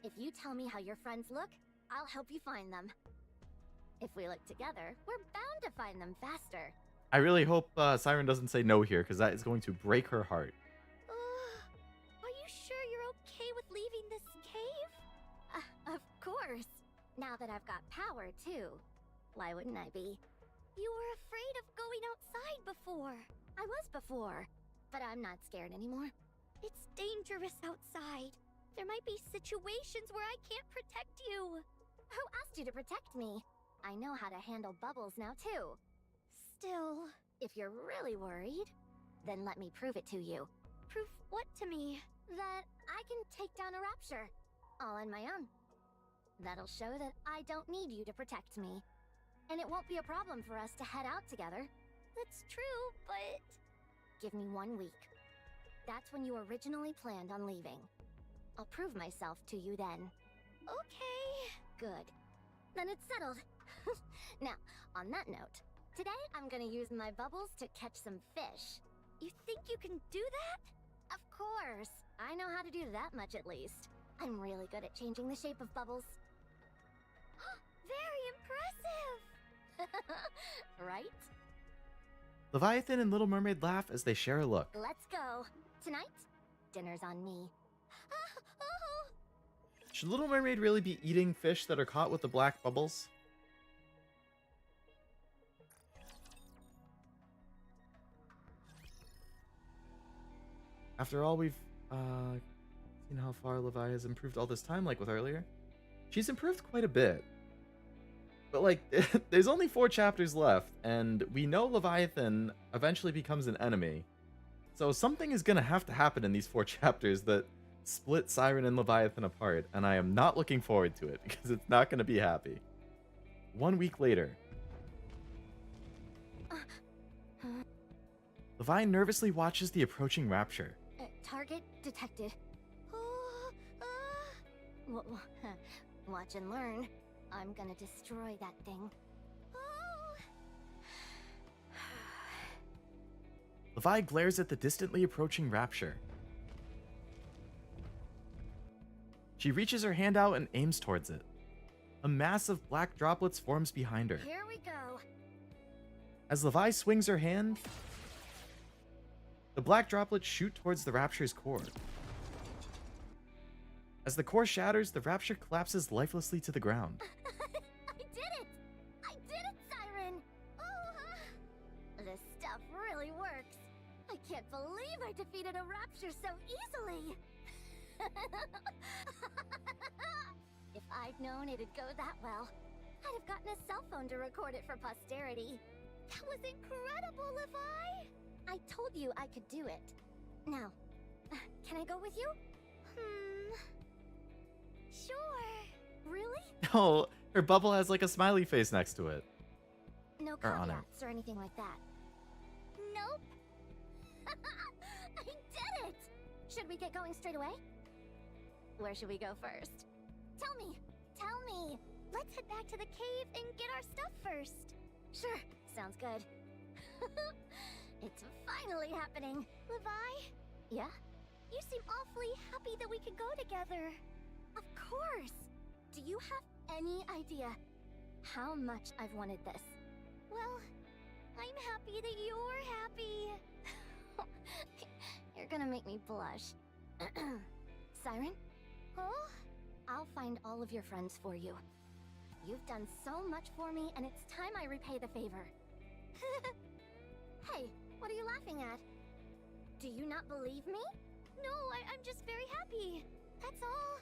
If you tell me how your friends look, I'll help you find them. If we look together, we're bound to find them faster. I really hope Siren doesn't say no here, because that is going to break her heart. Are you sure you're okay with leaving this cave? Of course. Now that I've got power, too. Why wouldn't I be? You were afraid of going outside before. I was before, but I'm not scared anymore. It's dangerous outside. There might be situations where I can't protect you. Who asked you to protect me? I know how to handle bubbles now, too. Still, if you're really worried, then let me prove it to you. Prove what to me? That I can take down a rapture, all on my own. That'll show that I don't need you to protect me. And it won't be a problem for us to head out together. That's true, but... Give me 1 week. That's when you originally planned on leaving. I'll prove myself to you then. Okay. Good. Then it's settled. Now, on that note, today I'm gonna use my bubbles to catch some fish. You think you can do that? Of course. I know how to do that much at least. I'm really good at changing the shape of bubbles. Very impressive! Right? Leviathan and Little Mermaid laugh as they share a look. Let's go. Tonight, dinner's on me. Should Little Mermaid really be eating fish that are caught with the black bubbles? After all, we've seen how far Levi has improved all this time, like with earlier. She's improved quite a bit. But, like, there's only 4 chapters left, and we know Leviathan eventually becomes an enemy. So something is going to have to happen in these 4 chapters that split Siren and Leviathan apart, and I am not looking forward to it, because it's not going to be happy. 1 week later. Levi nervously watches the approaching rapture. Target detected. Watch and learn. I'm gonna destroy that thing. Levi glares at the distantly approaching rapture. She reaches her hand out and aims towards it. A mass of black droplets forms behind her. Here we go. As Levi swings her hand, the black droplets shoot towards the rapture's core. As the core shatters, the rapture collapses lifelessly to the ground. I did it! I did it, Siren! This stuff really works. I can't believe I defeated a rapture so easily. If I'd known it'd go that well, I'd have gotten a cell phone to record it for posterity. That was incredible, Levi! I told you I could do it. Now, can I go with you? Sure. Really? Oh, her bubble has like a smiley face next to it. No Or on it. caveats or anything like that. Nope. I did it! Should we get going straight away? Where should we go first? Tell me! Tell me! Let's head back to the cave and get our stuff first. Sure, sounds good. It's finally happening. Levi? Yeah? You seem awfully happy that we could go together. Of course! Do you have any idea how much I've wanted this? Well, I'm happy that you're happy. You're gonna make me blush. Siren? Oh? I'll find all of your friends for you. You've done so much for me, and it's time I repay the favor. Hey, what are you laughing at? Do you not believe me? No, I'm just very happy. That's all.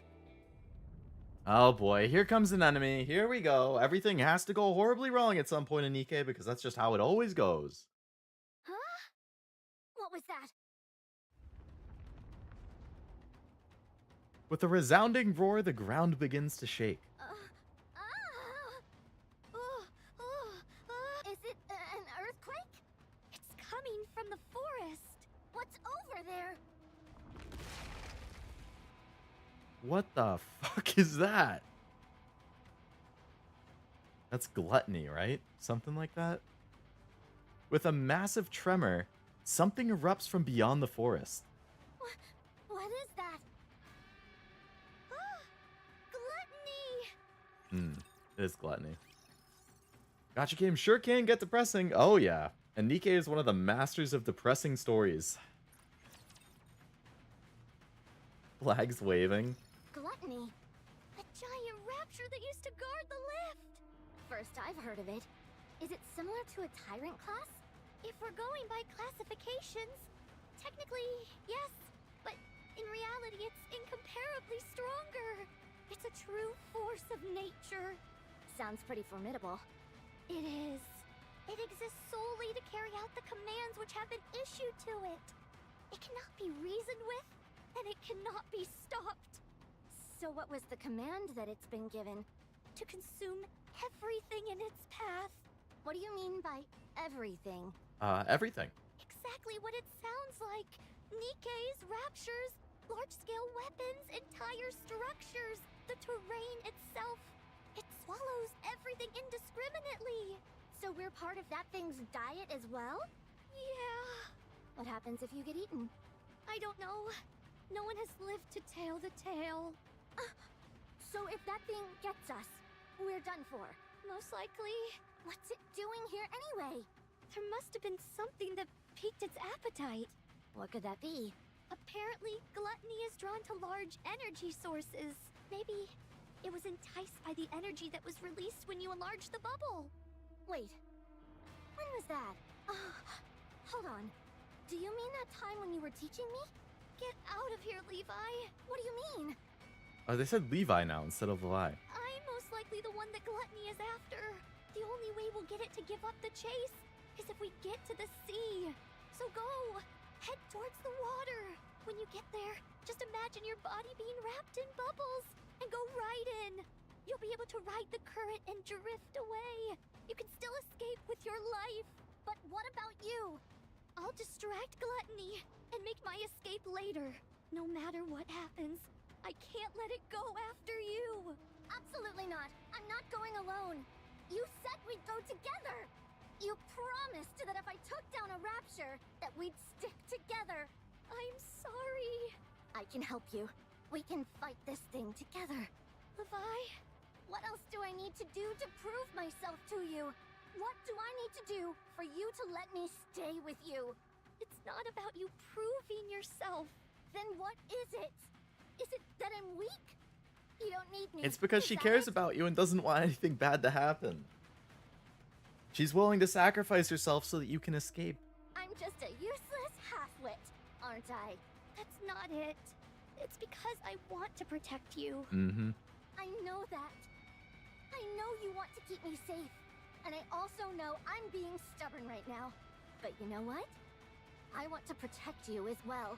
Oh boy, here comes an enemy. Here we go. Everything has to go horribly wrong at some point in NIKKE because that's just how it always goes. Huh? What was that? With a resounding roar, the ground begins to shake. Is it an earthquake? It's coming from the forest. What's over there? What the fuck is that? That's gluttony, right? Something like that? With a massive tremor, something erupts from beyond the forest. What is that? Gluttony! It is gluttony. Gacha game sure can get depressing. Oh yeah. And NIKKE is one of the masters of depressing stories. Flags waving. Gluttony? A giant rapture that used to guard the lift! First I've heard of it. Is it similar to a tyrant class? If we're going by classifications, technically, yes. But in reality, it's incomparably stronger. It's a true force of nature. Sounds pretty formidable. It is. It exists solely to carry out the commands which have been issued to it. It cannot be reasoned with, and it cannot be stopped. So what was the command that it's been given? To consume everything in its path. What do you mean by everything? Everything. Exactly what it sounds like. NIKKE's, raptures, large-scale weapons, entire structures, the terrain itself. It swallows everything indiscriminately. So we're part of that thing's diet as well? Yeah. What happens if you get eaten? I don't know. No one has lived to tell the tale. So if that thing gets us, we're done for. Most likely. What's it doing here anyway? There must have been something that piqued its appetite. What could that be? Apparently, gluttony is drawn to large energy sources. Maybe it was enticed by the energy that was released when you enlarged the bubble. Wait, when was that? Hold on. Do you mean that time when you were teaching me? Get out of here, Levi. What do you mean? Oh, they said Levi now instead of Levi. I'm most likely the one that gluttony is after. The only way we'll get it to give up the chase is if we get to the sea. So go! Head towards the water. When you get there, just imagine your body being wrapped in bubbles and go right in. You'll be able to ride the current and drift away. You can still escape with your life. But what about you? I'll distract gluttony and make my escape later. No matter what happens, I can't let it go after you. Absolutely not. I'm not going alone. You said we'd go together. You promised that if I took down a rapture, that we'd stick together. I'm sorry. I can help you. We can fight this thing together. Levi, what else do I need to do to prove myself to you? What do I need to do for you to let me stay with you? It's not about you proving yourself. Then what is it? Is it that I'm weak? You don't need me. It's because Is she that cares it? about you and doesn't want anything bad to happen. She's willing to sacrifice herself so that you can escape. I'm just a useless half-wit, aren't I? That's not it. It's because I want to protect you. Mm-hmm. I know that. I know you want to keep me safe. And I also know I'm being stubborn right now. But you know what? I want to protect you as well.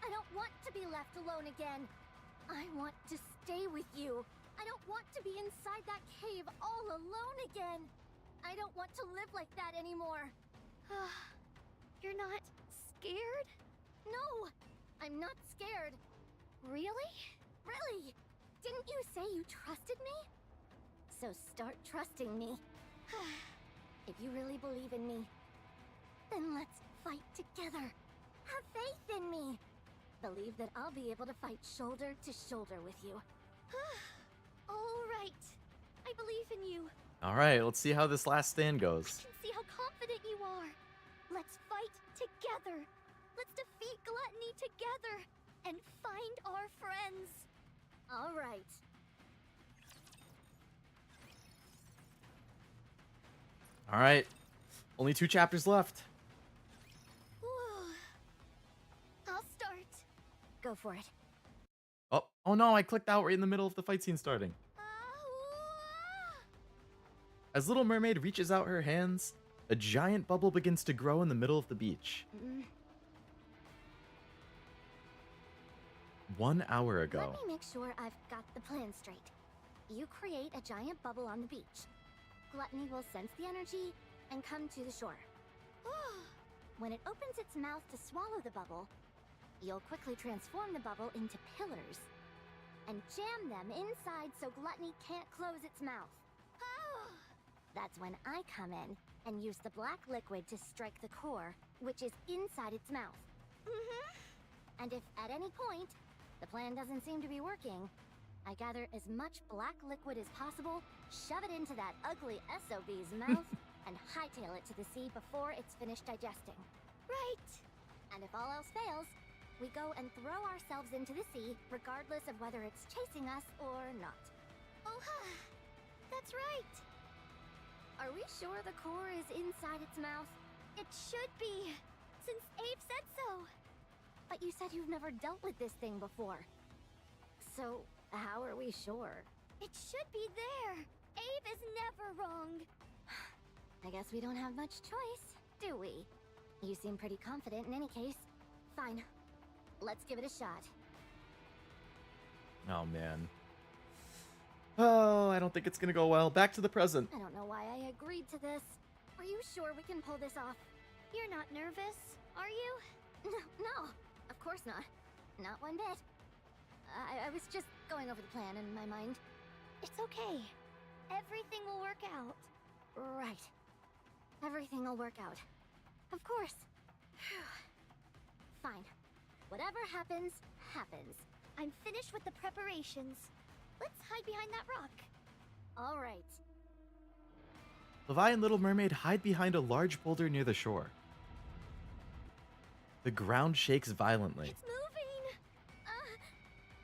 I don't want to be left alone again. I want to stay with you. I don't want to be inside that cave all alone again. I don't want to live like that anymore. You're not scared? No, I'm not scared. Really? Really? Didn't you say you trusted me? So start trusting me. If you really believe in me, then let's fight together. Have faith in me. Believe that I'll be able to fight shoulder to shoulder with you. All right. I believe in you. All right, let's see how this last stand goes. I can see how confident you are. Let's fight together. Let's defeat gluttony together and find our friends. All right. All right, only 2 chapters left. I'll start. Go for it. Oh no, I clicked out right in the middle of the fight scene starting. As Little Mermaid reaches out her hands, a giant bubble begins to grow in the middle of the beach. 1 hour ago. Let me make sure I've got the plan straight. You create a giant bubble on the beach. Gluttony will sense the energy and come to the shore. When it opens its mouth to swallow the bubble, you'll quickly transform the bubble into pillars and jam them inside so Gluttony can't close its mouth. That's when I come in and use the black liquid to strike the core, which is inside its mouth. And if at any point the plan doesn't seem to be working, I gather as much black liquid as possible, shove it into that ugly SOB's mouth, and hightail it to the sea before it's finished digesting. Right! And if all else fails, we go and throw ourselves into the sea, regardless of whether it's chasing us or not. Oh, that's right! Are we sure the core is inside its mouth? It should be, since Abe said so. But you said you've never dealt with this thing before. So, how are we sure? It should be there. Abe is never wrong. I guess we don't have much choice, do we? You seem pretty confident in any case. Fine. Let's give it a shot. Oh, man. Oh, I don't think it's gonna go well. Back to the present. I don't know why I agreed to this. Are you sure we can pull this off? You're not nervous, are you? No, of course not. Not one bit. I was just going over the plan in my mind. It's okay. Everything will work out. Right. Everything will work out. Of course. Fine. Whatever happens, happens. I'm finished with the preparations. Let's hide behind that rock. All right. Levi and Little Mermaid hide behind a large boulder near the shore. The ground shakes violently. It's moving!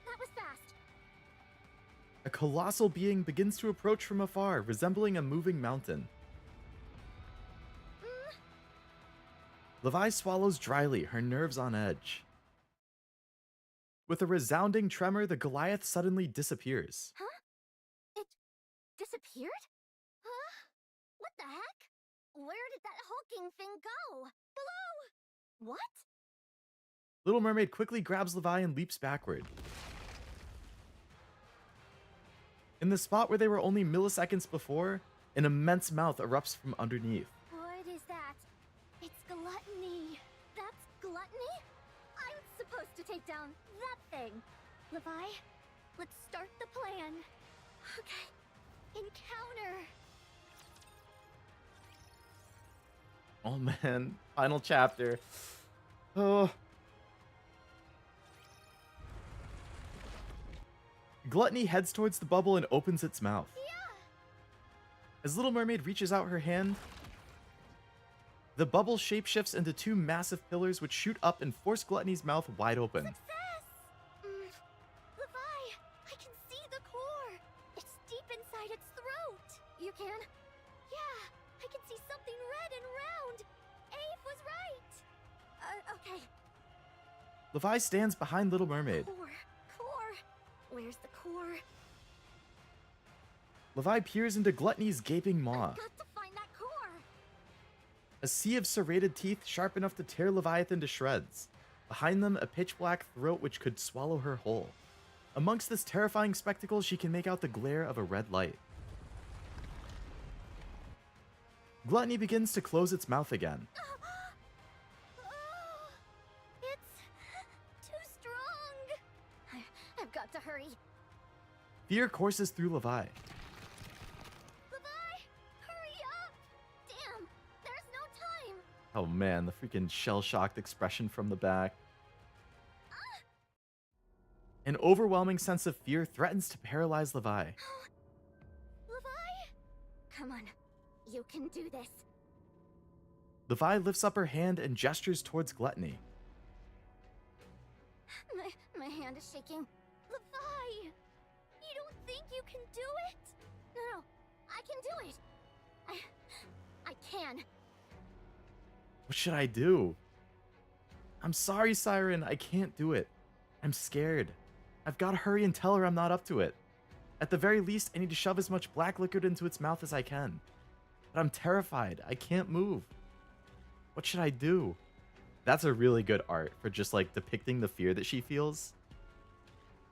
That was fast. A colossal being begins to approach from afar, resembling a moving mountain. Levi swallows dryly, her nerves on edge. With a resounding tremor, the Goliath suddenly disappears. Huh? It disappeared? Huh? What the heck? Where did that hulking thing go? Below! What? Little Mermaid quickly grabs Levi and leaps backward. In the spot where they were only milliseconds before, an immense mouth erupts from underneath. What is that? It's Gluttony. That's Gluttony? I'm supposed to take down that thing. Levi, let's start the plan. Okay. Encounter! Oh man, final chapter. Oh. Gluttony heads towards the bubble and opens its mouth. Yeah! As Little Mermaid reaches out her hand, the bubble shapeshifts into two massive pillars which shoot up and force Gluttony's mouth wide open. Success! Levi, I can see the core. It's deep inside its throat. You can? Yeah, I can see something red and round. Abe was right. Okay. Levi stands behind Little Mermaid. Core. Where's the core? Levi peers into Gluttony's gaping maw. I've got to find that core. A sea of serrated teeth sharp enough to tear Leviathan to shreds. Behind them, a pitch-black throat which could swallow her whole. Amongst this terrifying spectacle, she can make out the glare of a red light. Gluttony begins to close its mouth again. It's too strong. I've got to hurry. Fear courses through Levi. Levi, hurry up. Damn, there's no time. Oh man, the freaking shell-shocked expression from the back. An overwhelming sense of fear threatens to paralyze Levi. Levi? Come on, you can do this. Levi lifts up her hand and gestures towards Gluttony. My hand is shaking. Levi! You don't think you can do it? No, I can do it. I can. What should I do? I'm sorry, Siren. I can't do it. I'm scared. I've got to hurry and tell her I'm not up to it. At the very least, I need to shove as much black liquid into its mouth as I can. but I'm terrified. I can't move. What should I do? That's a really good art for just like depicting the fear that she feels.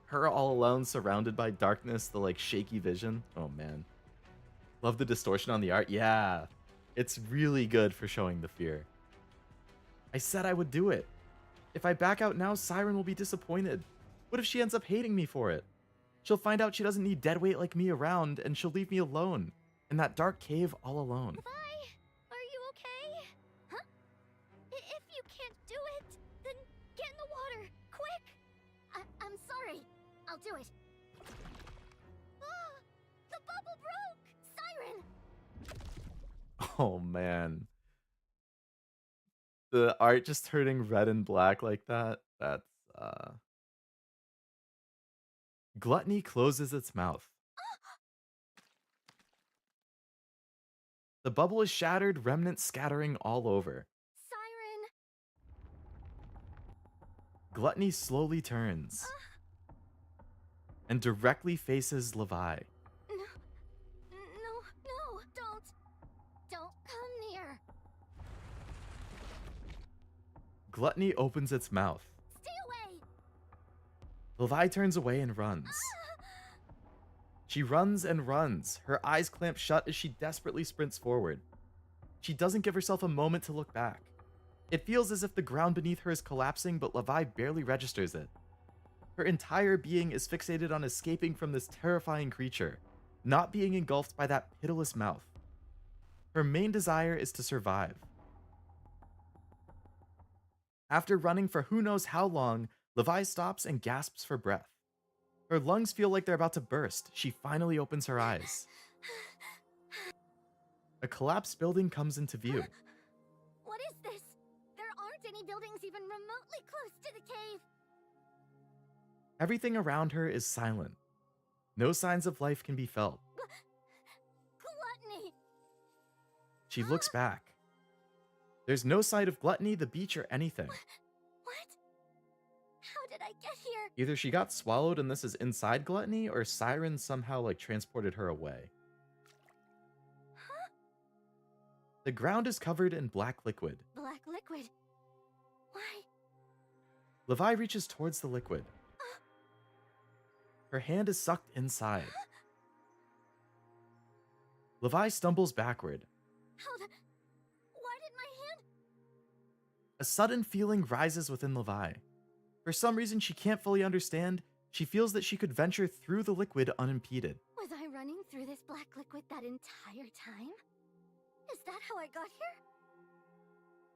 Her all alone, surrounded by darkness, the like shaky vision. Oh man. Love the distortion on the art. Yeah, it's really good for showing the fear. I said I would do it. If I back out now, Siren will be disappointed. What if she ends up hating me for it? She'll find out she doesn't need deadweight like me around, and she'll leave me alone in that dark cave all alone. Levi, are you okay? Huh? If you can't do it, then get in the water, quick! I'm sorry. I'll do it. Ah, the bubble broke! Siren! Oh man. The art just turning red and black like that. That's Gluttony closes its mouth. The bubble is shattered, remnants scattering all over. Siren! Gluttony slowly turns and directly faces Levi. No, don't come near. Gluttony opens its mouth. Stay away! Levi turns away and runs. She runs and runs, her eyes clamped shut as she desperately sprints forward. She doesn't give herself a moment to look back. It feels as if the ground beneath her is collapsing, but Levi barely registers it. Her entire being is fixated on escaping from this terrifying creature, not being engulfed by that pitiless mouth. Her main desire is to survive. After running for who knows how long, Levi stops and gasps for breath. Her lungs feel like they're about to burst. She finally opens her eyes. A collapsed building comes into view. What is this? There aren't any buildings even remotely close to the cave. Everything around her is silent. No signs of life can be felt. Gluttony! She looks back. There's no sight of Gluttony, the beach, or anything. What? How did I get here? Either she got swallowed and this is inside Gluttony, or Siren somehow like transported her away. Huh? The ground is covered in black liquid. Black liquid. Why? Levi reaches towards the liquid. Her hand is sucked inside. Levi stumbles backward. Why did my hand? A sudden feeling rises within Levi. For some reason she can't fully understand, she feels that she could venture through the liquid unimpeded. Was I running through this black liquid that entire time? Is that how I got here?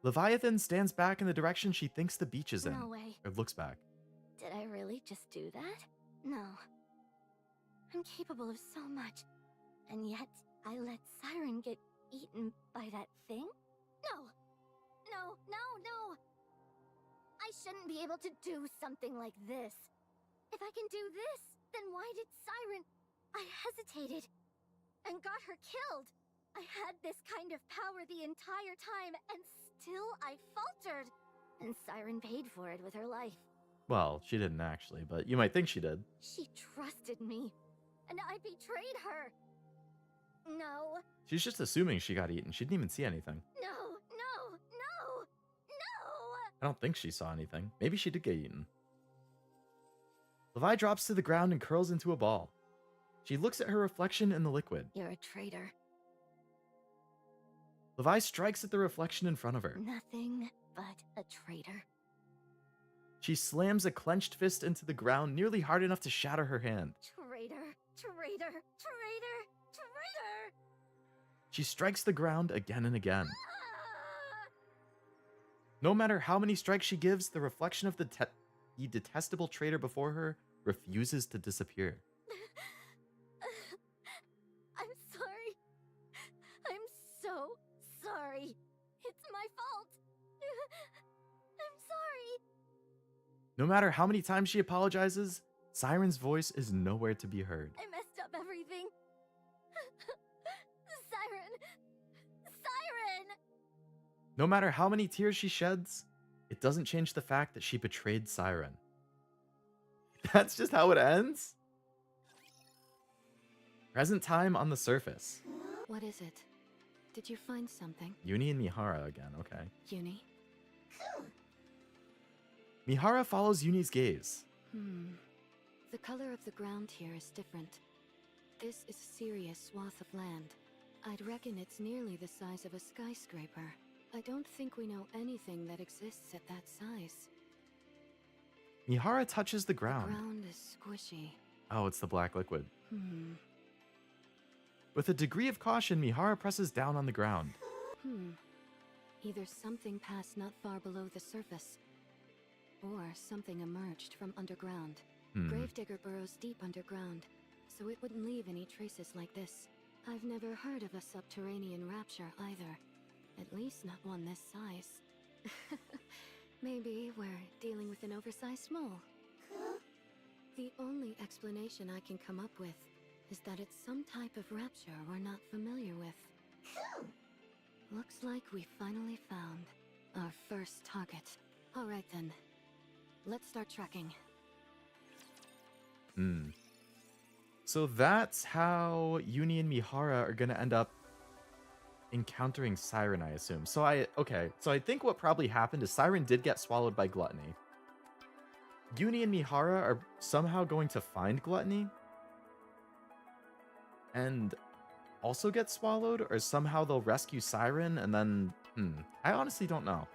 Leviathan stands back in the direction she thinks the beach is in. No way. Or looks back. Did I really just do that? No. I'm capable of so much. And yet, I let Siren get eaten by that thing? No! I shouldn't be able to do something like this. If I can do this, then why did Siren... I hesitated and got her killed. I had this kind of power the entire time, and still I faltered. And Siren paid for it with her life. Well, she didn't actually, but you might think she did. She trusted me, and I betrayed her. No, She's just assuming she got eaten. She didn't even see anything. no. I don't think she saw anything. Maybe she did get eaten. Levi drops to the ground and curls into a ball. She looks at her reflection in the liquid. You're a traitor. Levi strikes at the reflection in front of her. Nothing but a traitor. She slams a clenched fist into the ground nearly hard enough to shatter her hand. Traitor. She strikes the ground again and again. Ah! No matter how many strikes she gives, the reflection of the detestable traitor before her refuses to disappear. I'm sorry. I'm so sorry. It's my fault. I'm sorry. No matter how many times she apologizes, Siren's voice is nowhere to be heard. I messed up everything. Siren! No matter how many tears she sheds, it doesn't change the fact that she betrayed Siren. That's just how it ends? Present time on the surface. What is it? Did you find something, Uni and Mihara again, okay. Uni? Mihara follows Uni's gaze. The color of the ground here is different. This is a serious swath of land. I'd reckon it's nearly the size of a skyscraper. I don't think we know anything that exists at that size. Mihara touches the The ground. ground is squishy. Oh, it's the black liquid. With a degree of caution, Mihara presses down on the ground. Either something passed not far below the surface, or something emerged from underground. Gravedigger burrows deep underground, so it wouldn't leave any traces like this. I've never heard of a subterranean rapture either. At least not one this size. Maybe we're dealing with an oversized mole. The only explanation I can come up with is that it's some type of rapture we're not familiar with. Looks like we finally found our first target. Alright then, let's start tracking. So that's how Uni and Mihara are gonna end up encountering Siren, I assume. So I think what probably happened is Siren did get swallowed by Gluttony. Uni and Mihara are somehow going to find Gluttony and also get swallowed, or somehow they'll rescue Siren and then I honestly don't know.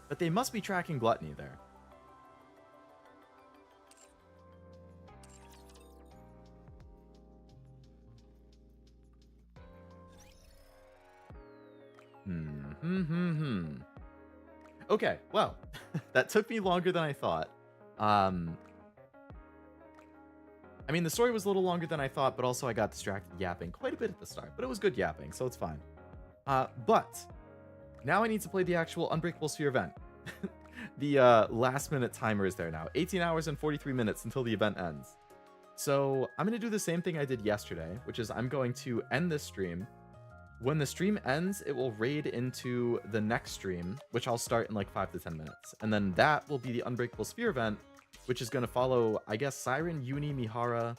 But they must be tracking Gluttony there. Okay, well, that took me longer than I thought. I mean, the story was a little longer than I thought, but also I got distracted yapping quite a bit at the start, but it was good yapping, so it's fine. But now I need to play the actual Unbreakable Sphere event. The last minute timer is there now. 18 hours and 43 minutes until the event ends. So I'm going to do the same thing I did yesterday, which is I'm going to end this stream. When the stream ends, it will raid into the next stream, which I'll start in like 5 to 10 minutes. And then that will be the Unbreakable Sphere event, which is going to follow, I guess, Siren, Uni, Mihara,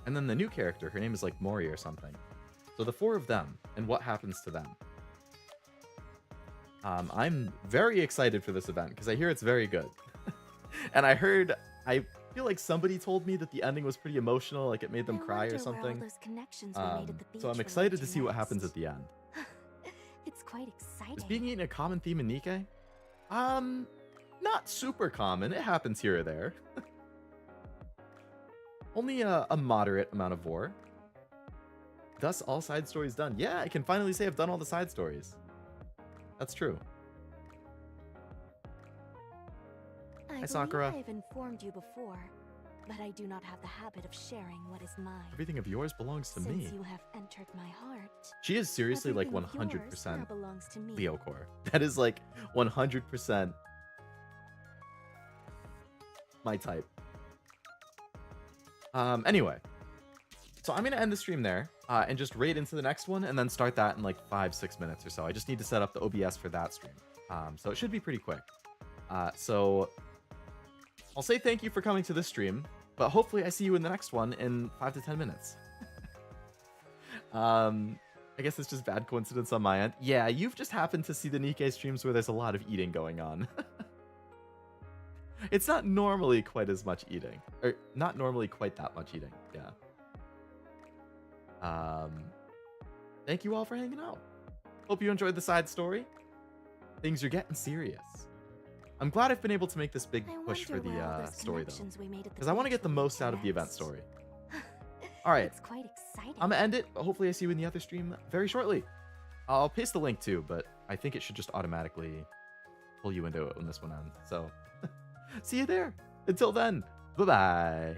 and then the new character. Her name is like Mori or something. So the 4 of them, and what happens to them. I'm very excited for this event, because I hear it's very good. And I feel like somebody told me that the ending was pretty emotional, like it made them cry or something. So I'm excited to see what happens at the end. It's quite exciting. Is being eaten a common theme in NIKKE? Not super common. It happens here or there. Only a moderate amount of war. Thus, all side stories done. Yeah, I can finally say I've done all the side stories. That's true. I Sakura. believe I've informed you before, but I do not have the habit of sharing what is mine. Everything of yours belongs to me. Since you have entered my heart, She is seriously like everything of yours 100% now belongs to me. Leo core. That is like 100% my type. Anyway, so I'm gonna end the stream there and just raid into the next one and then start that in like 5-6 minutes or so. I just need to set up the OBS for that stream, so it should be pretty quick. So I'll say thank you for coming to this stream, but hopefully I see you in the next one in 5 to 10 minutes. I guess it's just bad coincidence on my end. Yeah, you've just happened to see the NIKKE streams where there's a lot of eating going on. It's not normally quite as much eating. Or not normally quite that much eating, yeah. Thank you all for hanging out. Hope you enjoyed the side story. Things are getting serious. I'm glad I've been able to make this big push for the story, though. Because I want to get the most out of the event story. Alright, It's quite exciting. I'm gonna end it, but hopefully I see you in the other stream very shortly. I'll paste the link too, but I think it should just automatically pull you into it when this one ends. So, see you there. Until then, bye-bye.